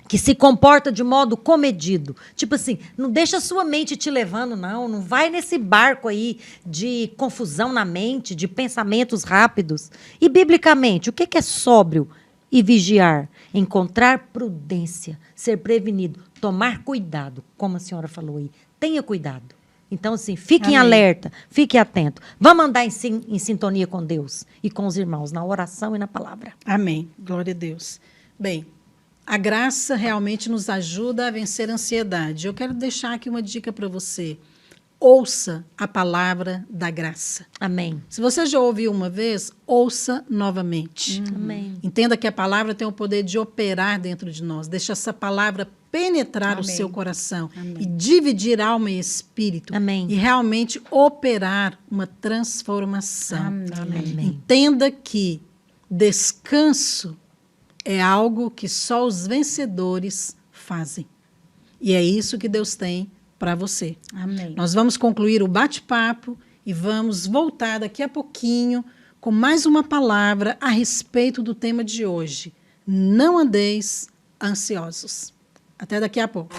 que se comporta de modo comedido. Tipo assim, não deixa a sua mente te levando, não vai nesse barco aí de confusão na mente, de pensamentos rápidos. E, biblicamente, o que é sóbrio e vigiar? Encontrar prudência, ser prevenido, tomar cuidado, como a senhora falou aí. Tenha cuidado. Então, assim, fiquem alerta, fiquem atentos. Vamos andar em sintonia com Deus e com os irmãos, na oração e na palavra. Amém. Glória a Deus. Bem, a graça realmente nos ajuda a vencer a ansiedade. Eu quero deixar aqui uma dica para você. ouça a palavra da graça. Amém. Se você já ouviu uma vez, ouça novamente. Amém. Entenda que a palavra tem o poder de operar dentro de nós. Deixa essa palavra penetrar o Amém. seu coração Amém. e dividir alma e espírito. Amém. E realmente operar uma transformação. Amém. Entenda que descanso é algo que só os vencedores fazem. E é isso que Deus tem para você. Amém. Nós vamos concluir o bate-papo e vamos voltar daqui a pouquinho com mais uma palavra a respeito do tema de hoje. Não andeis ansiosos. Até daqui a pouco.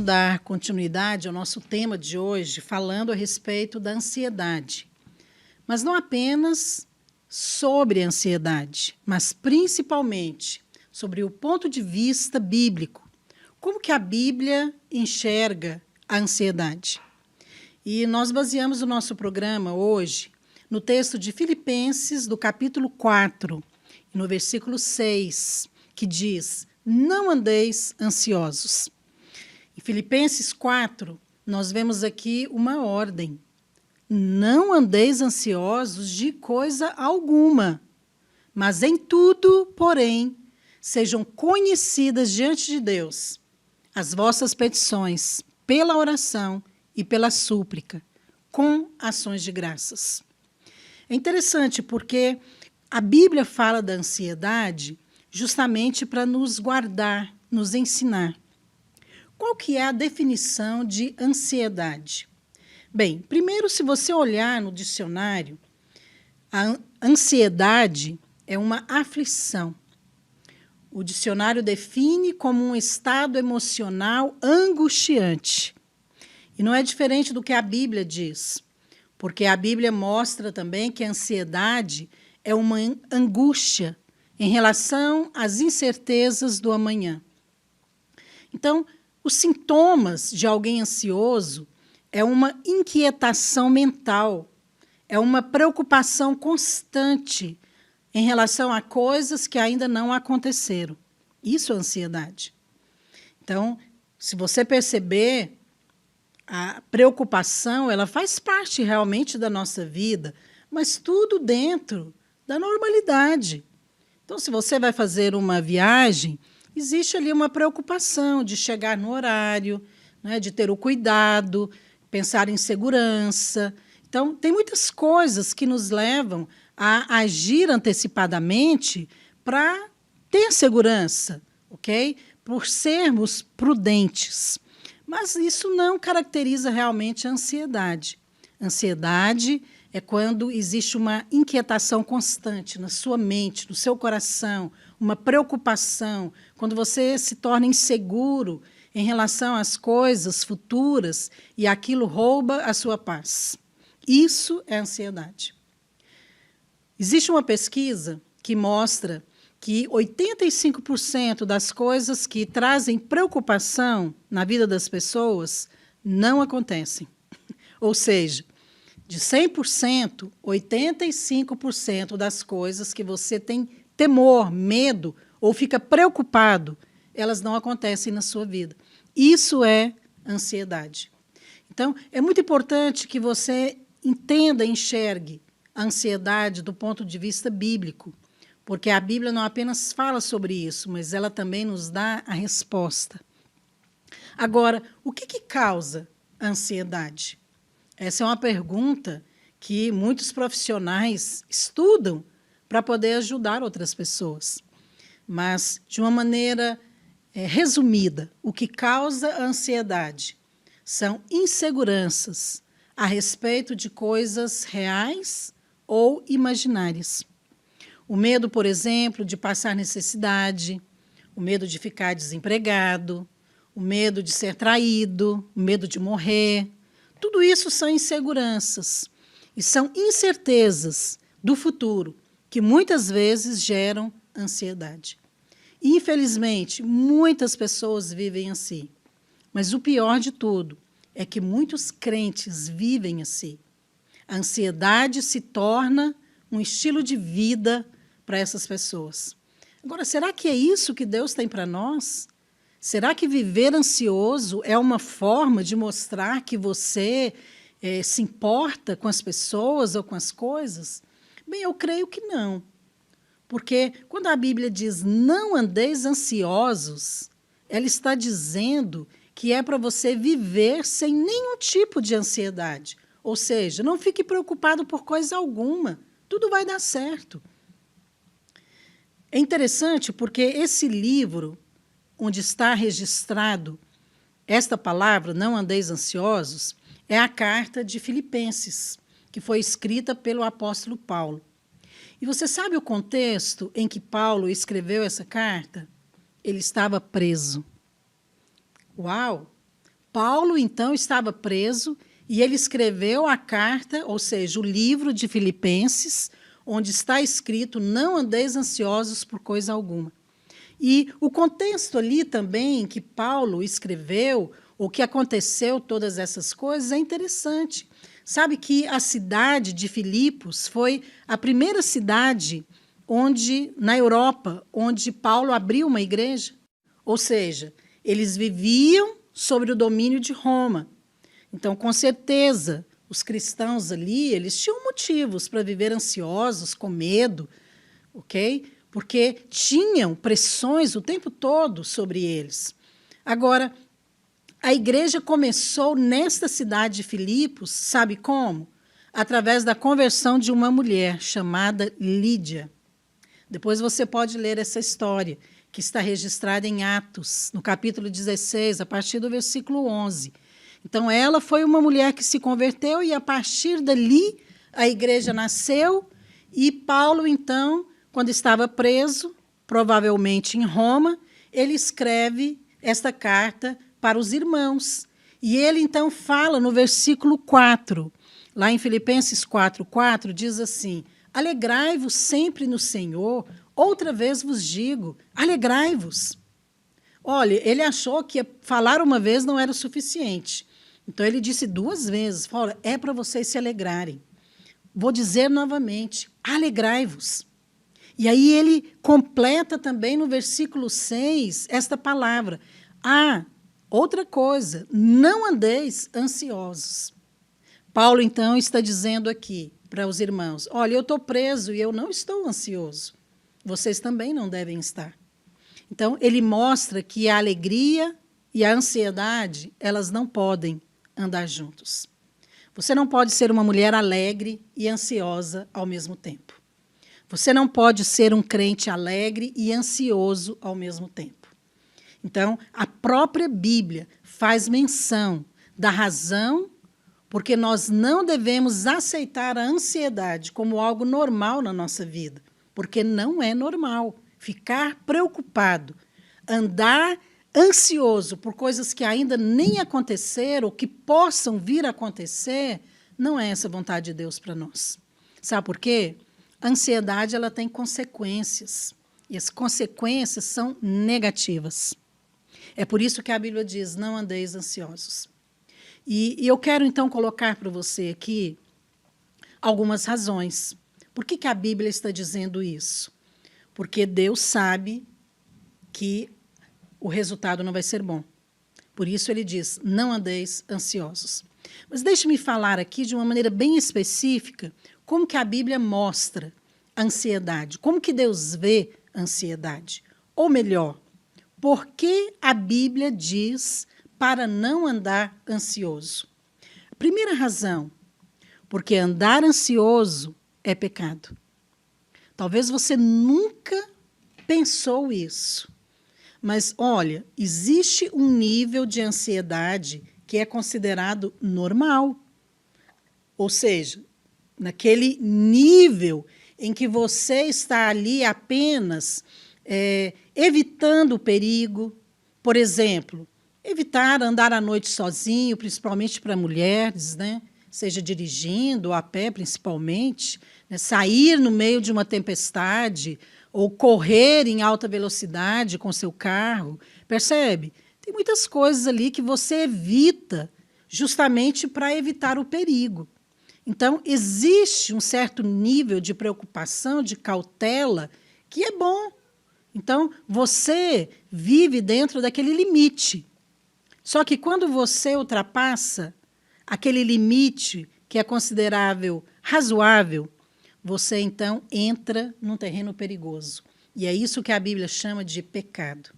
Dar continuidade ao nosso tema de hoje, falando a respeito da ansiedade. Mas não apenas sobre a ansiedade, mas principalmente sobre o ponto de vista bíblico. Como que a Bíblia enxerga a ansiedade? E nós baseamos o nosso programa hoje no texto de Filipenses, do capítulo 4, no versículo 6, que diz: não andeis ansiosos. Em Filipenses 4, nós vemos aqui uma ordem. Não andeis ansiosos de coisa alguma, mas em tudo, porém, sejam conhecidas diante de Deus as vossas petições pela oração e pela súplica, com ações de graças. É interessante porque a Bíblia fala da ansiedade justamente para nos guardar, nos ensinar. Qual que é a definição de ansiedade? Bem, primeiro, se você olhar no dicionário, a ansiedade é uma aflição. O dicionário define como um estado emocional angustiante. E não é diferente do que a Bíblia diz, porque a Bíblia mostra também que a ansiedade é uma angústia em relação às incertezas do amanhã. Então, os sintomas de alguém ansioso é uma inquietação mental, é uma preocupação constante em relação a coisas que ainda não aconteceram. Isso é ansiedade. Então, se você perceber, a preocupação ela faz parte realmente da nossa vida, mas tudo dentro da normalidade. Então, se você vai fazer uma viagem, existe ali uma preocupação de chegar no horário, né, de ter o cuidado, pensar em segurança. Então, tem muitas coisas que nos levam a agir antecipadamente para ter segurança, ok? Por sermos prudentes. Mas isso não caracteriza realmente a ansiedade. Ansiedade é quando existe uma inquietação constante na sua mente, no seu coração, uma preocupação, quando você se torna inseguro em relação às coisas futuras e aquilo rouba a sua paz. Isso é ansiedade. Existe uma pesquisa que mostra que 85% das coisas que trazem preocupação na vida das pessoas não acontecem. Ou seja, de 100%, 85% das coisas que você tem temor, medo ou fica preocupado, elas não acontecem na sua vida. Isso é ansiedade. Então, é muito importante que você entenda e enxergue a ansiedade do ponto de vista bíblico, porque a Bíblia não apenas fala sobre isso, mas ela também nos dá a resposta. Agora, o que causa a ansiedade? Essa é uma pergunta que muitos profissionais estudam para poder ajudar outras pessoas. Mas, de uma maneira resumida, o que causa a ansiedade são inseguranças a respeito de coisas reais ou imaginárias. O medo, por exemplo, de passar necessidade, o medo de ficar desempregado, o medo de ser traído, o medo de morrer. Tudo isso são inseguranças e são incertezas do futuro que muitas vezes geram ansiedade. Infelizmente, muitas pessoas vivem assim. Mas o pior de tudo é que muitos crentes vivem assim. A ansiedade se torna um estilo de vida para essas pessoas. Agora, será que é isso que Deus tem para nós? Será que viver ansioso é uma forma de mostrar que você se importa com as pessoas ou com as coisas? Bem, eu creio que não. Porque quando a Bíblia diz não andeis ansiosos, ela está dizendo que é para você viver sem nenhum tipo de ansiedade. Ou seja, não fique preocupado por coisa alguma. Tudo vai dar certo. É interessante porque esse livro, onde está registrado esta palavra, não andeis ansiosos, é a carta de Filipenses, que foi escrita pelo apóstolo Paulo. E você sabe o contexto em que Paulo escreveu essa carta? Ele estava preso. Uau! Paulo, então, estava preso e ele escreveu a carta, ou seja, o livro de Filipenses, onde está escrito, não andeis ansiosos por coisa alguma. E o contexto ali também que Paulo escreveu, o que aconteceu, todas essas coisas, é interessante. Sabe que a cidade de Filipos foi a primeira cidade na Europa, onde Paulo abriu uma igreja? Ou seja, eles viviam sob o domínio de Roma. Então, com certeza, os cristãos ali, eles tinham motivos para viver ansiosos, com medo, ok? Porque tinham pressões o tempo todo sobre eles. Agora, a igreja começou nesta cidade de Filipos, sabe como? Através da conversão de uma mulher chamada Lídia. Depois você pode ler essa história, que está registrada em Atos, no capítulo 16, a partir do versículo 11. Então, ela foi uma mulher que se converteu e, a partir dali, a igreja nasceu e Paulo, então, quando estava preso, provavelmente em Roma, ele escreve esta carta para os irmãos. E ele, então, fala no versículo 4, lá em Filipenses 4:4, diz assim, alegrai-vos sempre no Senhor, outra vez vos digo, alegrai-vos. Olha, ele achou que falar uma vez não era o suficiente. Então, ele disse 2 vezes, fala, é para vocês se alegrarem. Vou dizer novamente, alegrai-vos. E aí ele completa também no versículo 6 esta palavra. Outra coisa, não andeis ansiosos. Paulo, então, está dizendo aqui para os irmãos, olha, eu estou preso e eu não estou ansioso. Vocês também não devem estar. Então, ele mostra que a alegria e a ansiedade, elas não podem andar juntos. Você não pode ser uma mulher alegre e ansiosa ao mesmo tempo. Você não pode ser um crente alegre e ansioso ao mesmo tempo. Então, a própria Bíblia faz menção da razão porque nós não devemos aceitar a ansiedade como algo normal na nossa vida, porque não é normal ficar preocupado, andar ansioso por coisas que ainda nem aconteceram ou que possam vir a acontecer, não é essa a vontade de Deus para nós. Sabe por quê? A ansiedade ela tem consequências, e as consequências são negativas. É por isso que a Bíblia diz, não andeis ansiosos. E eu quero, então, colocar para você aqui algumas razões. Por que a Bíblia está dizendo isso? Porque Deus sabe que o resultado não vai ser bom. Por isso ele diz, não andeis ansiosos. Mas deixe-me falar aqui de uma maneira bem específica como que a Bíblia mostra a ansiedade, como que Deus vê a ansiedade. Ou melhor, por que a Bíblia diz para não andar ansioso? A primeira razão, porque andar ansioso é pecado. Talvez você nunca pensou isso. Mas, olha, existe um nível de ansiedade que é considerado normal. Ou seja, naquele nível em que você está ali apenas evitando o perigo. Por exemplo, evitar andar à noite sozinho, principalmente para mulheres, né? Seja dirigindo ou a pé, principalmente, né? Sair no meio de uma tempestade ou correr em alta velocidade com seu carro. Percebe? Tem muitas coisas ali que você evita justamente para evitar o perigo. Então, existe um certo nível de preocupação, de cautela, que é bom. Então, você vive dentro daquele limite. Só que quando você ultrapassa aquele limite que é considerável razoável, você, então, entra num terreno perigoso. E é isso que a Bíblia chama de pecado.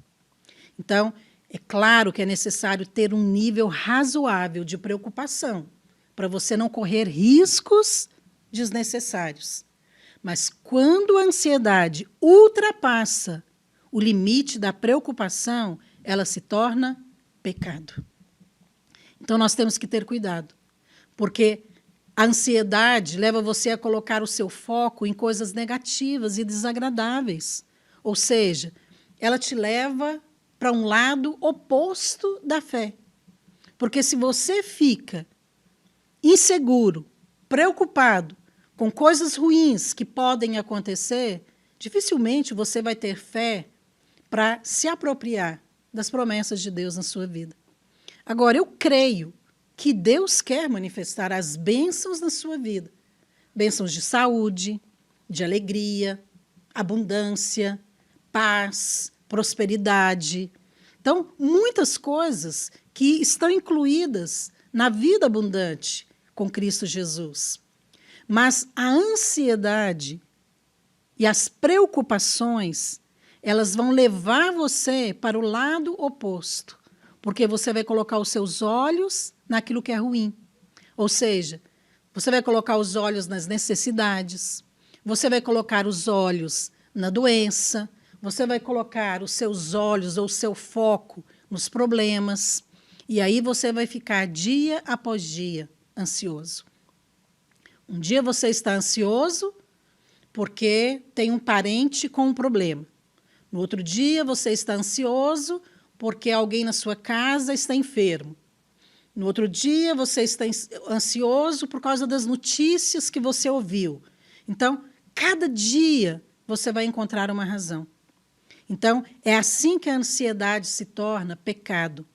Então, é claro que é necessário ter um nível razoável de preocupação, para você não correr riscos desnecessários. Mas quando a ansiedade ultrapassa o limite da preocupação, ela se torna pecado. Então, nós temos que ter cuidado, porque a ansiedade leva você a colocar o seu foco em coisas negativas e desagradáveis. Ou seja, ela te leva para um lado oposto da fé. Porque se você fica inseguro, preocupado com coisas ruins que podem acontecer, dificilmente você vai ter fé para se apropriar das promessas de Deus na sua vida. Agora, eu creio que Deus quer manifestar as bênçãos na sua vida. Bênçãos de saúde, de alegria, abundância, paz, prosperidade. Então, muitas coisas que estão incluídas na vida abundante com Cristo Jesus. Mas a ansiedade e as preocupações, elas vão levar você para o lado oposto, porque você vai colocar os seus olhos naquilo que é ruim. Ou seja, você vai colocar os olhos nas necessidades, você vai colocar os olhos na doença, você vai colocar os seus olhos ou o seu foco nos problemas, e aí você vai ficar dia após dia ansioso. Um dia você está ansioso porque tem um parente com um problema. No outro dia você está ansioso porque alguém na sua casa está enfermo. No outro dia você está ansioso por causa das notícias que você ouviu. Então, cada dia você vai encontrar uma razão. Então, é assim que a ansiedade se torna pecado,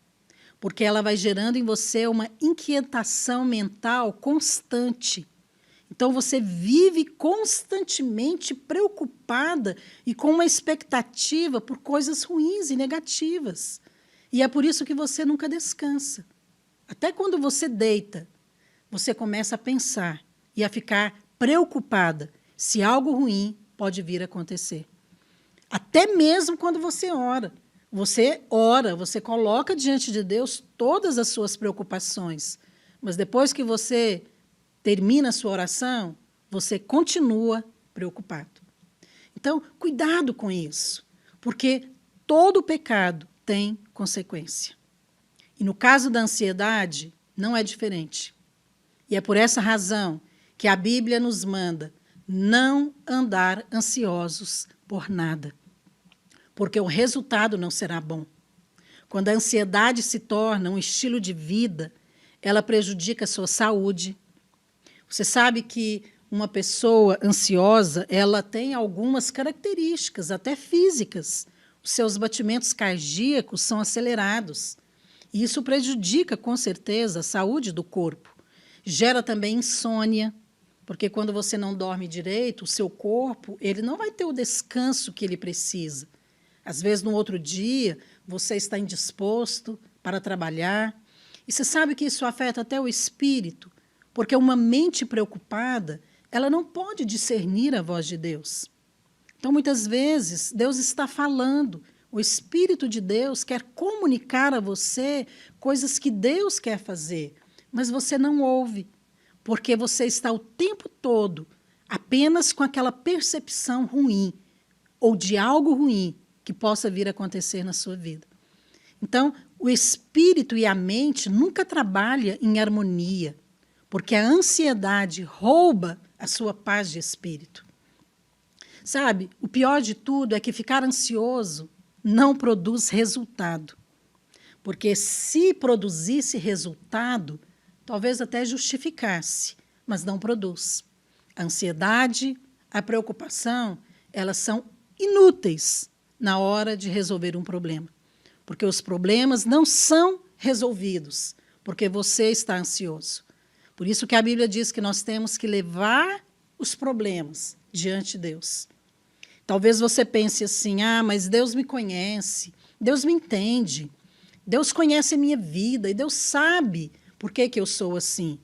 porque ela vai gerando em você uma inquietação mental constante. Então, você vive constantemente preocupada e com uma expectativa por coisas ruins e negativas. E é por isso que você nunca descansa. Até quando você deita, você começa a pensar e a ficar preocupada se algo ruim pode vir a acontecer. Até mesmo quando você ora. Você ora, você coloca diante de Deus todas as suas preocupações, mas depois que você termina a sua oração, você continua preocupado. Então, cuidado com isso, porque todo pecado tem consequência. E no caso da ansiedade, não é diferente. E é por essa razão que a Bíblia nos manda não andar ansiosos por nada, porque o resultado não será bom. Quando a ansiedade se torna um estilo de vida, ela prejudica a sua saúde. Você sabe que uma pessoa ansiosa, ela tem algumas características, até físicas. Os seus batimentos cardíacos são acelerados. E isso prejudica, com certeza, a saúde do corpo. Gera também insônia, porque quando você não dorme direito, o seu corpo ele não vai ter o descanso que ele precisa. Às vezes, no outro dia, você está indisposto para trabalhar. E você sabe que isso afeta até o espírito, porque uma mente preocupada, ela não pode discernir a voz de Deus. Então, muitas vezes, Deus está falando. O Espírito de Deus quer comunicar a você coisas que Deus quer fazer, mas você não ouve, porque você está o tempo todo apenas com aquela percepção ruim ou de algo ruim que possa vir a acontecer na sua vida. Então, o espírito e a mente nunca trabalham em harmonia, porque a ansiedade rouba a sua paz de espírito. Sabe, o pior de tudo é que ficar ansioso não produz resultado. Porque se produzisse resultado, talvez até justificasse, mas não produz. A ansiedade, a preocupação, elas são inúteis na hora de resolver um problema. Porque os problemas não são resolvidos, porque você está ansioso. Por isso que a Bíblia diz que nós temos que levar os problemas diante de Deus. Talvez você pense assim, mas Deus me conhece, Deus me entende, Deus conhece a minha vida e Deus sabe por que eu sou assim.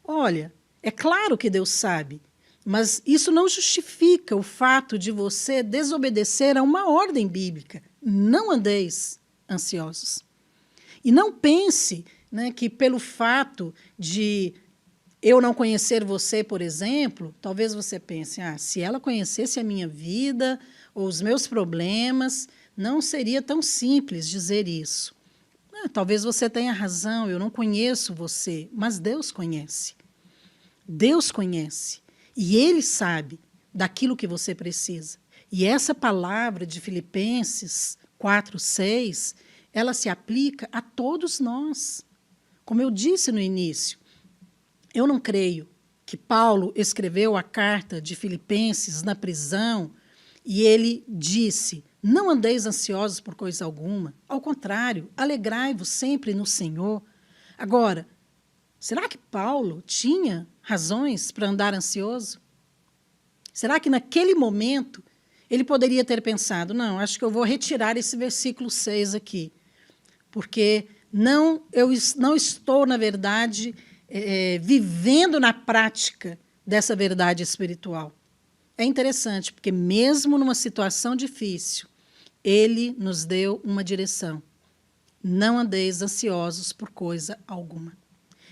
Olha, é claro que Deus sabe, mas isso não justifica o fato de você desobedecer a uma ordem bíblica. Não andeis ansiosos. E não pense, né, que pelo fato de eu não conhecer você, por exemplo, talvez você pense, se ela conhecesse a minha vida ou os meus problemas, não seria tão simples dizer isso. Talvez você tenha razão, eu não conheço você, mas Deus conhece. Deus conhece. E Ele sabe daquilo que você precisa. E essa palavra de Filipenses 4:6, ela se aplica a todos nós. Como eu disse no início, eu não creio que Paulo escreveu a carta de Filipenses na prisão e ele disse, não andeis ansiosos por coisa alguma. Ao contrário, alegrai-vos sempre no Senhor. Agora, será que Paulo tinha razões para andar ansioso? Será que naquele momento ele poderia ter pensado, não, acho que eu vou retirar esse versículo 6 aqui, porque eu não estou, na verdade, vivendo na prática dessa verdade espiritual. É interessante, porque mesmo numa situação difícil, Ele nos deu uma direção. Não andeis ansiosos por coisa alguma.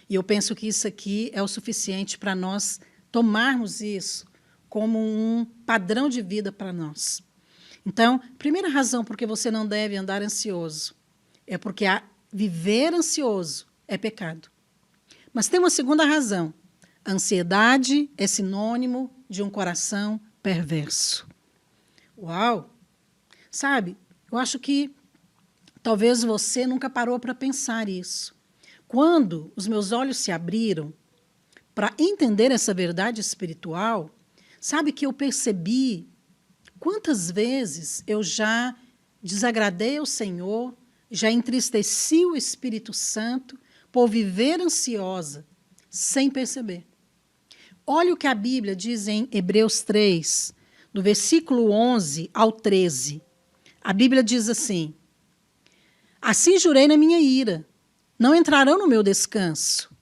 E eu penso que isso aqui é o suficiente para nós tomarmos isso como um padrão de vida para nós. Então, primeira razão por que você não deve andar ansioso é porque viver ansioso é pecado. Mas tem uma segunda razão. A ansiedade é sinônimo de um coração perverso. Uau! Sabe, eu acho que talvez você nunca parou para pensar isso. Quando os meus olhos se abriram para entender essa verdade espiritual, sabe que eu percebi quantas vezes eu já desagradei ao Senhor, já entristeci o Espírito Santo por viver ansiosa, sem perceber. Olha o que a Bíblia diz em Hebreus 3, do versículo 11 ao 13. A Bíblia diz assim, assim jurei na minha ira, não entrarão no meu descanso.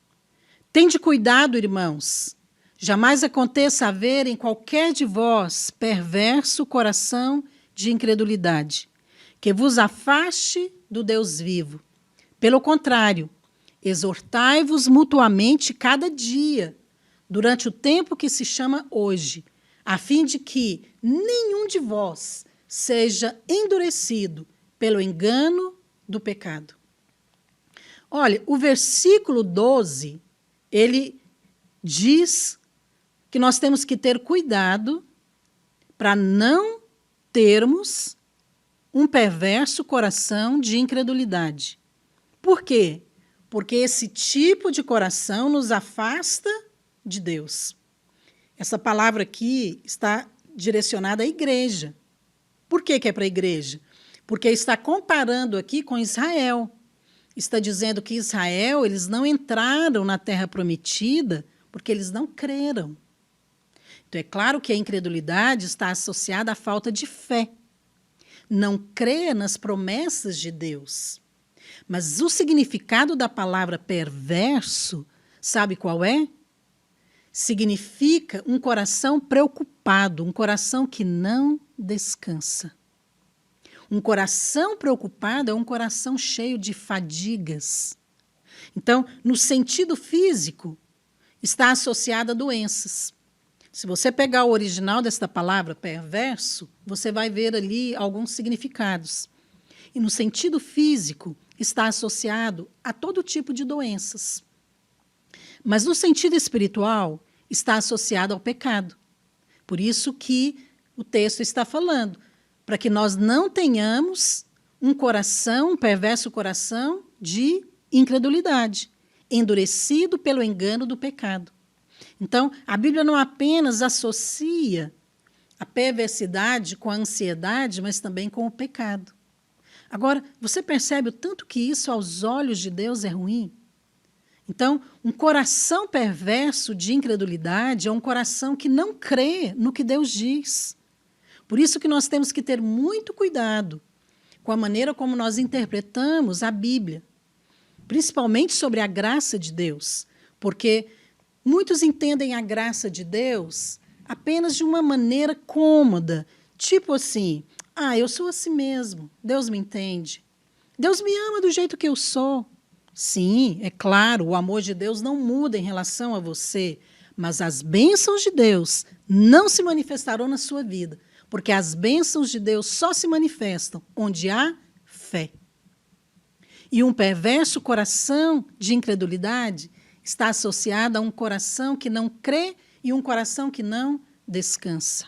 Tende cuidado, irmãos, jamais aconteça haver em qualquer de vós perverso coração de incredulidade, que vos afaste do Deus vivo. Pelo contrário, exortai-vos mutuamente cada dia, durante o tempo que se chama hoje, a fim de que nenhum de vós seja endurecido pelo engano do pecado. Olha, o versículo 12, ele diz que nós temos que ter cuidado para não termos um perverso coração de incredulidade. Por quê? Porque esse tipo de coração nos afasta de Deus. Essa palavra aqui está direcionada à igreja. Por que é para a igreja? Porque está comparando aqui com Israel. Está dizendo que Israel, eles não entraram na terra prometida porque eles não creram. Então, é claro que a incredulidade está associada à falta de fé. Não crer nas promessas de Deus. Mas o significado da palavra perverso, sabe qual é? Significa um coração preocupado, um coração que não descansa. Um coração preocupado é um coração cheio de fadigas. Então, no sentido físico, está associado a doenças. Se você pegar o original desta palavra, perverso, você vai ver ali alguns significados. E no sentido físico, está associado a todo tipo de doenças. Mas no sentido espiritual, está associada ao pecado. Por isso que o texto está falando, para que nós não tenhamos um perverso coração de incredulidade, endurecido pelo engano do pecado. Então, a Bíblia não apenas associa a perversidade com a ansiedade, mas também com o pecado. Agora, você percebe o tanto que isso, aos olhos de Deus, é ruim? Então, um coração perverso de incredulidade é um coração que não crê no que Deus diz. Por isso que nós temos que ter muito cuidado com a maneira como nós interpretamos a Bíblia, principalmente sobre a graça de Deus, porque muitos entendem a graça de Deus apenas de uma maneira cômoda, tipo assim, eu sou assim mesmo, Deus me entende, Deus me ama do jeito que eu sou. Sim, é claro, o amor de Deus não muda em relação a você, mas as bênçãos de Deus não se manifestarão na sua vida, porque as bênçãos de Deus só se manifestam onde há fé. E um perverso coração de incredulidade está associado a um coração que não crê e um coração que não descansa.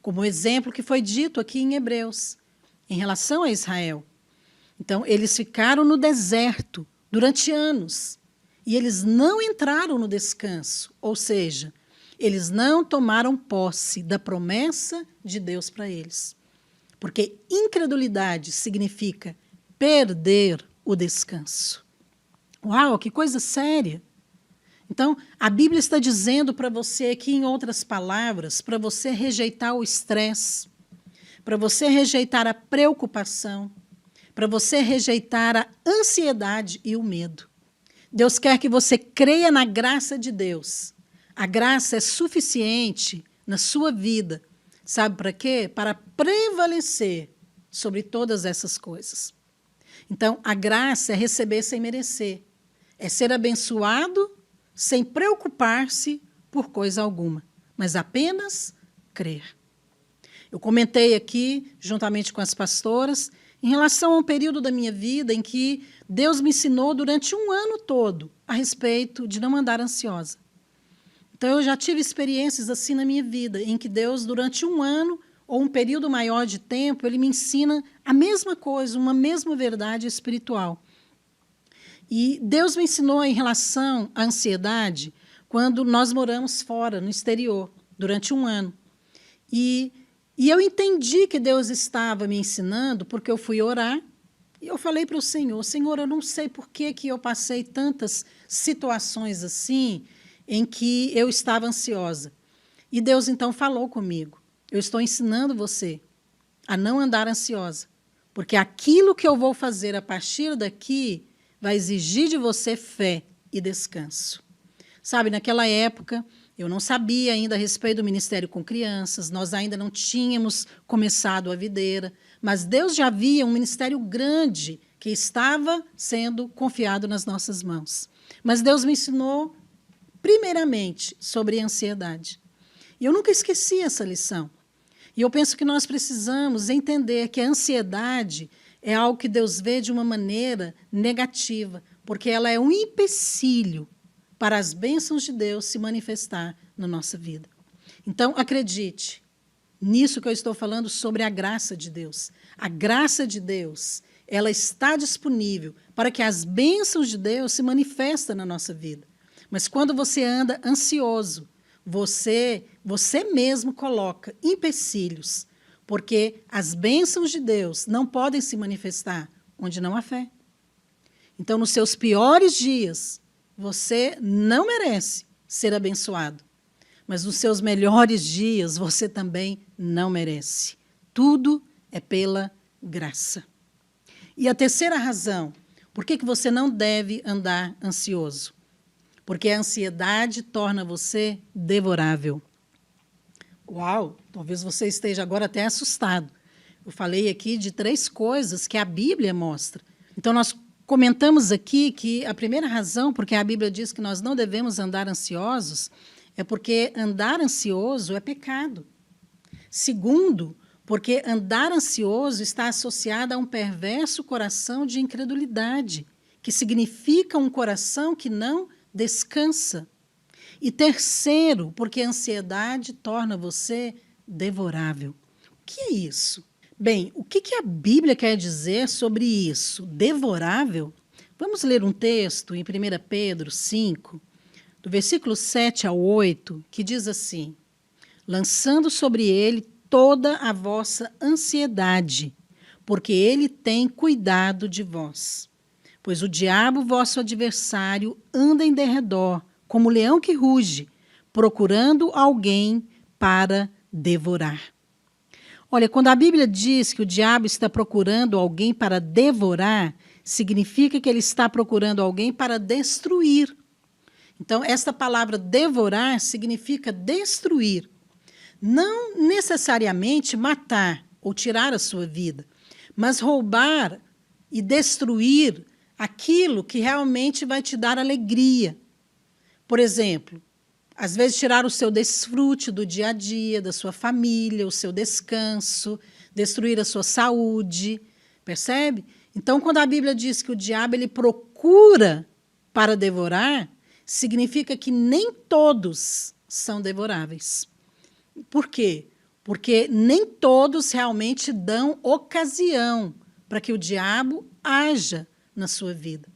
Como o exemplo que foi dito aqui em Hebreus, em relação a Israel. Então, eles ficaram no deserto durante anos e eles não entraram no descanso, ou seja, eles não tomaram posse da promessa de Deus para eles. Porque incredulidade significa perder o descanso. Uau, que coisa séria! Então, a Bíblia está dizendo para você aqui, em outras palavras, para você rejeitar o estresse, para você rejeitar a preocupação, para você rejeitar a ansiedade e o medo. Deus quer que você creia na graça de Deus. A graça é suficiente na sua vida. Sabe para quê? Para prevalecer sobre todas essas coisas. Então, a graça é receber sem merecer. É ser abençoado sem preocupar-se por coisa alguma, mas apenas crer. Eu comentei aqui, juntamente com as pastoras, em relação a um período da minha vida em que Deus me ensinou durante um ano todo a respeito de não andar ansiosa. Então, eu já tive experiências assim na minha vida, em que Deus, durante um ano ou um período maior de tempo, Ele me ensina a mesma coisa, uma mesma verdade espiritual. E Deus me ensinou em relação à ansiedade quando nós moramos fora, no exterior, durante um ano. E eu entendi que Deus estava me ensinando porque eu fui orar e eu falei para o Senhor, Senhor, eu não sei por que eu passei tantas situações assim em que eu estava ansiosa. E Deus então falou comigo, eu estou ensinando você a não andar ansiosa, porque aquilo que eu vou fazer a partir daqui vai exigir de você fé e descanso. Sabe, naquela época, eu não sabia ainda a respeito do ministério com crianças, nós ainda não tínhamos começado a videira, mas Deus já via um ministério grande que estava sendo confiado nas nossas mãos. Mas Deus me ensinou, primeiramente, sobre ansiedade. E eu nunca esqueci essa lição. E eu penso que nós precisamos entender que a ansiedade é algo que Deus vê de uma maneira negativa, porque ela é um empecilho para as bênçãos de Deus se manifestar na nossa vida. Então, acredite nisso que eu estou falando sobre a graça de Deus. A graça de Deus, ela está disponível para que as bênçãos de Deus se manifestem na nossa vida. Mas quando você anda ansioso, você mesmo coloca empecilhos, porque as bênçãos de Deus não podem se manifestar onde não há fé. Então, nos seus piores dias, você não merece ser abençoado. Mas nos seus melhores dias, você também não merece. Tudo é pela graça. E a terceira razão, por que você não deve andar ansioso? Porque a ansiedade torna você devorável. Uau, talvez você esteja agora até assustado. Eu falei aqui de 3 coisas que a Bíblia mostra. Então, nós comentamos aqui que a primeira razão porque a Bíblia diz que nós não devemos andar ansiosos é porque andar ansioso é pecado. Segundo, porque andar ansioso está associado a um perverso coração de incredulidade, que significa um coração que não descansa. E terceiro, porque a ansiedade torna você devorável. O que é isso? Bem, o que a Bíblia quer dizer sobre isso? Devorável? Vamos ler um texto em 1 Pedro 5, do versículo 7 ao 8, que diz assim: lançando sobre ele toda a vossa ansiedade, porque ele tem cuidado de vós. Pois o diabo, vosso adversário, anda em derredor, como leão que ruge, procurando alguém para devorar. Olha, quando a Bíblia diz que o diabo está procurando alguém para devorar, significa que ele está procurando alguém para destruir. Então, esta palavra devorar significa destruir. Não necessariamente matar ou tirar a sua vida, mas roubar e destruir aquilo que realmente vai te dar alegria. Por exemplo, às vezes tirar o seu desfrute do dia a dia, da sua família, o seu descanso, destruir a sua saúde, percebe? Então, quando a Bíblia diz que o diabo ele procura para devorar, significa que nem todos são devoráveis. Por quê? Porque nem todos realmente dão ocasião para que o diabo haja na sua vida.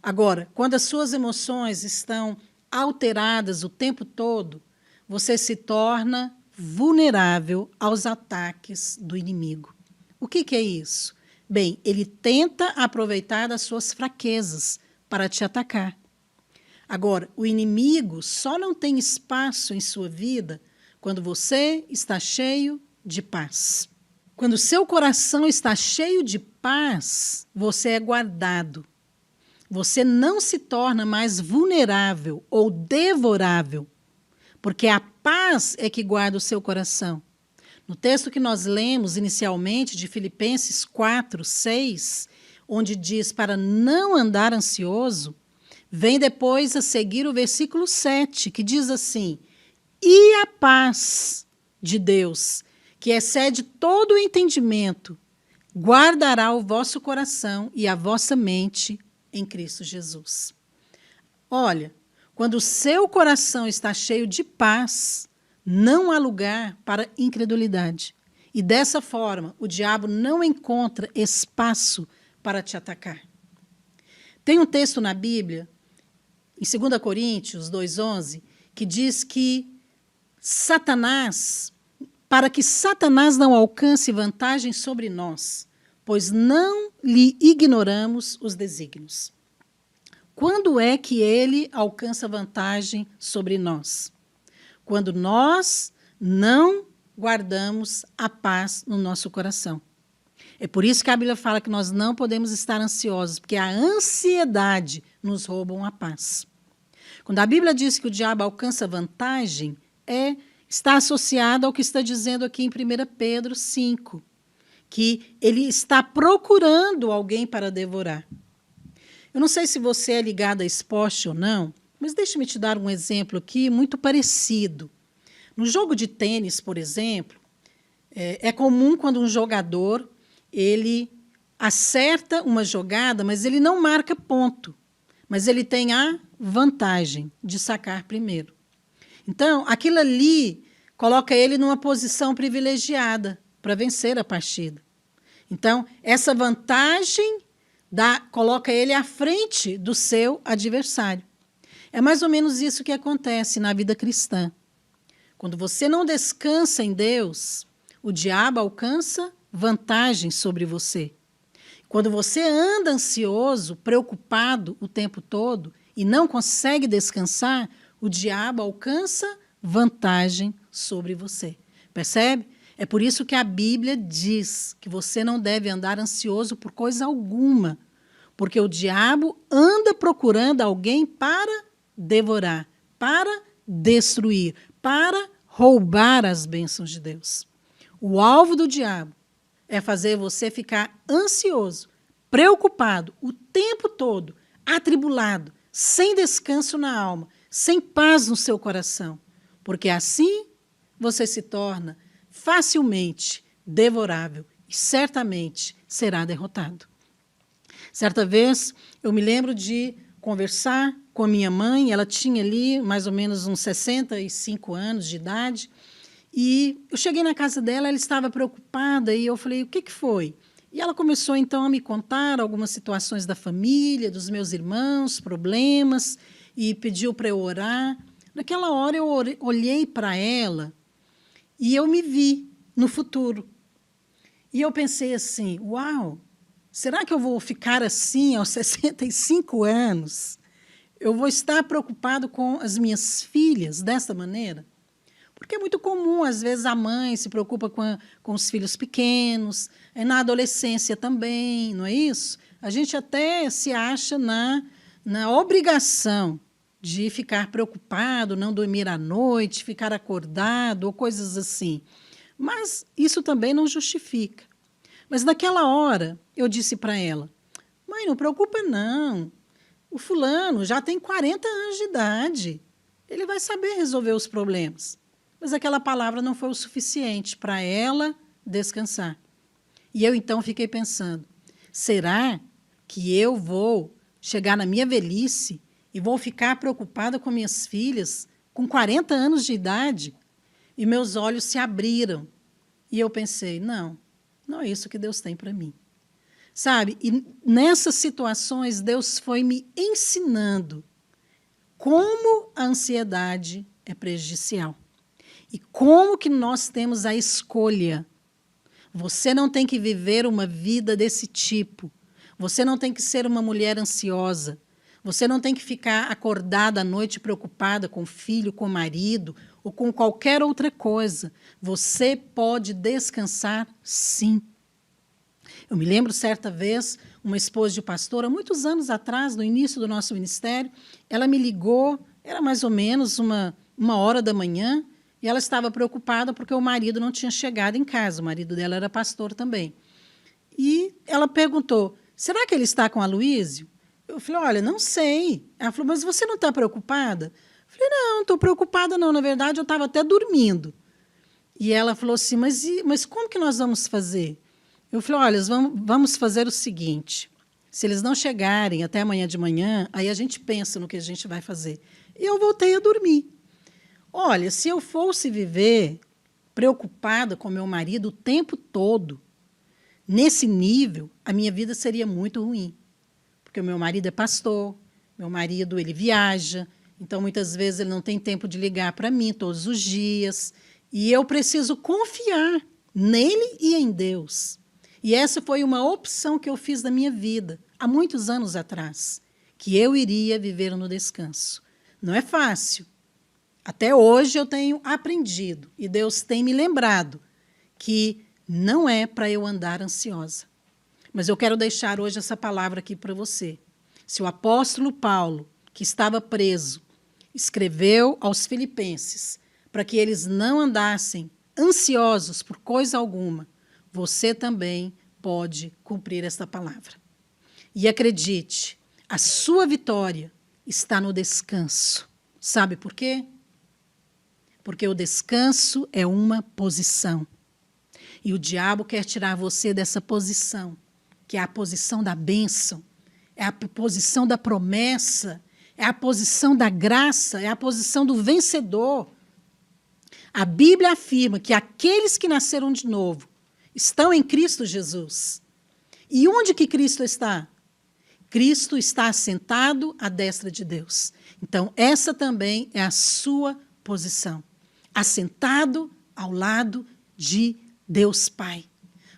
Agora, quando as suas emoções estão alteradas o tempo todo, você se torna vulnerável aos ataques do inimigo. O que é isso? Bem, ele tenta aproveitar das suas fraquezas para te atacar. Agora, o inimigo só não tem espaço em sua vida quando você está cheio de paz. Quando seu coração está cheio de paz, você é guardado. Você não se torna mais vulnerável ou devorável, porque a paz é que guarda o seu coração. No texto que nós lemos inicialmente, de Filipenses 4, 6, onde diz para não andar ansioso, vem depois a seguir o versículo 7, que diz assim: e a paz de Deus, que excede todo o entendimento, guardará o vosso coração e a vossa mente em Cristo Jesus. Olha, quando o seu coração está cheio de paz, não há lugar para incredulidade. E dessa forma, o diabo não encontra espaço para te atacar. Tem um texto na Bíblia, em 2 Coríntios 2,11, que diz que Satanás, para que Satanás não alcance vantagem sobre nós, pois não lhe ignoramos os desígnios. Quando é que ele alcança vantagem sobre nós? Quando nós não guardamos a paz no nosso coração. É por isso que a Bíblia fala que nós não podemos estar ansiosos, porque a ansiedade nos rouba a paz. Quando a Bíblia diz que o diabo alcança vantagem, está associado ao que está dizendo aqui em 1 Pedro 5, que ele está procurando alguém para devorar. Eu não sei se você é ligado a esporte ou não, mas deixe-me te dar um exemplo aqui muito parecido. No jogo de tênis, por exemplo, é comum quando um jogador ele acerta uma jogada, mas ele não marca ponto, mas ele tem a vantagem de sacar primeiro. Então, aquilo ali coloca ele numa posição privilegiada para vencer a partida. Então, essa vantagem coloca ele à frente do seu adversário. É mais ou menos isso que acontece na vida cristã. Quando você não descansa em Deus, o diabo alcança vantagem sobre você. Quando você anda ansioso, preocupado o tempo todo e não consegue descansar, o diabo alcança vantagem sobre você. Percebe? É por isso que a Bíblia diz que você não deve andar ansioso por coisa alguma, porque o diabo anda procurando alguém para devorar, para destruir, para roubar as bênçãos de Deus. O alvo do diabo é fazer você ficar ansioso, preocupado o tempo todo, atribulado, sem descanso na alma, sem paz no seu coração, porque assim você se torna facilmente devorável e certamente será derrotado. Certa vez, eu me lembro de conversar com a minha mãe. Ela tinha ali mais ou menos uns 65 anos de idade. E eu cheguei na casa dela, ela estava preocupada, e eu falei, o que, que foi? E ela começou, então, a me contar algumas situações da família, dos meus irmãos, problemas, e pediu para eu orar. Naquela hora, eu olhei para ela e eu me vi no futuro. E eu pensei assim, uau, será que eu vou ficar assim aos 65 anos? Eu vou estar preocupado com as minhas filhas desta maneira? Porque é muito comum, às vezes, a mãe se preocupa com os filhos pequenos, na adolescência também, não é isso? A gente até se acha na obrigação de ficar preocupado, não dormir à noite, ficar acordado, ou coisas assim. Mas isso também não justifica. Mas naquela hora, eu disse para ela, mãe, não preocupa não, o fulano já tem 40 anos de idade, ele vai saber resolver os problemas. Mas aquela palavra não foi o suficiente para ela descansar. E eu, então, fiquei pensando, será que eu vou chegar na minha velhice e vou ficar preocupada com minhas filhas com 40 anos de idade? E meus olhos se abriram. E eu pensei, não é isso que Deus tem para mim. Sabe? E nessas situações, Deus foi me ensinando como a ansiedade é prejudicial. E como que nós temos a escolha? Você não tem que viver uma vida desse tipo. Você não tem que ser uma mulher ansiosa. Você não tem que ficar acordada à noite preocupada com o filho, com o marido ou com qualquer outra coisa. Você pode descansar, sim. Eu me lembro, certa vez, uma esposa de pastor, há muitos anos atrás, no início do nosso ministério, ela me ligou, era mais ou menos uma hora da manhã, e ela estava preocupada porque o marido não tinha chegado em casa. O marido dela era pastor também. E ela perguntou, será que ele está com a Aloísio? Eu falei, olha, não sei. Ela falou, mas você não está preocupada? Eu falei, não estou preocupada não. Na verdade, eu estava até dormindo. E ela falou assim, mas como que nós vamos fazer? Eu falei, olha, vamos fazer o seguinte. Se eles não chegarem até amanhã de manhã, aí a gente pensa no que a gente vai fazer. E eu voltei a dormir. Olha, se eu fosse viver preocupada com meu marido o tempo todo, nesse nível, a minha vida seria muito ruim. Porque o meu marido é pastor, meu marido ele viaja, então muitas vezes ele não tem tempo de ligar para mim todos os dias, e eu preciso confiar nele e em Deus. E essa foi uma opção que eu fiz na minha vida, há muitos anos atrás, que eu iria viver no descanso. Não é fácil. Até hoje eu tenho aprendido, e Deus tem me lembrado, que não é para eu andar ansiosa. Mas eu quero deixar hoje essa palavra aqui para você. Se o apóstolo Paulo, que estava preso, escreveu aos filipenses para que eles não andassem ansiosos por coisa alguma, você também pode cumprir esta palavra. E acredite, a sua vitória está no descanso. Sabe por quê? Porque o descanso é uma posição. E o diabo quer tirar você dessa posição, que é a posição da bênção, é a posição da promessa, é a posição da graça, é a posição do vencedor. A Bíblia afirma que aqueles que nasceram de novo estão em Cristo Jesus. E onde que Cristo está? Cristo está assentado à destra de Deus. Então, essa também é a sua posição. Assentado ao lado de Deus Pai.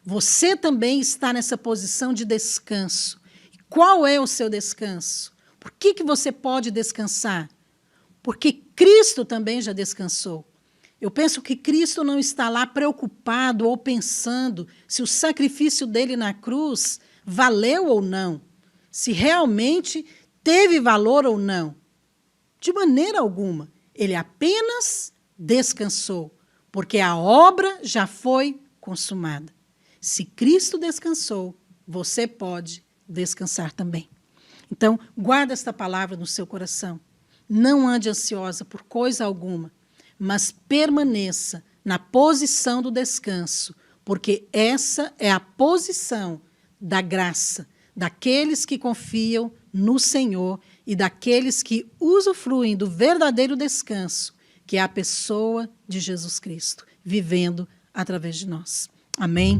Você também está nessa posição de descanso. E qual é o seu descanso? Por que você pode descansar? Porque Cristo também já descansou. Eu penso que Cristo não está lá preocupado ou pensando se o sacrifício dele na cruz valeu ou não, se realmente teve valor ou não. De maneira alguma. Ele apenas descansou, porque a obra já foi consumada. Se Cristo descansou, você pode descansar também. Então, guarda esta palavra no seu coração. Não ande ansiosa por coisa alguma, mas permaneça na posição do descanso, porque essa é a posição da graça, daqueles que confiam no Senhor e daqueles que usufruem do verdadeiro descanso, que é a pessoa de Jesus Cristo, vivendo através de nós. Amém?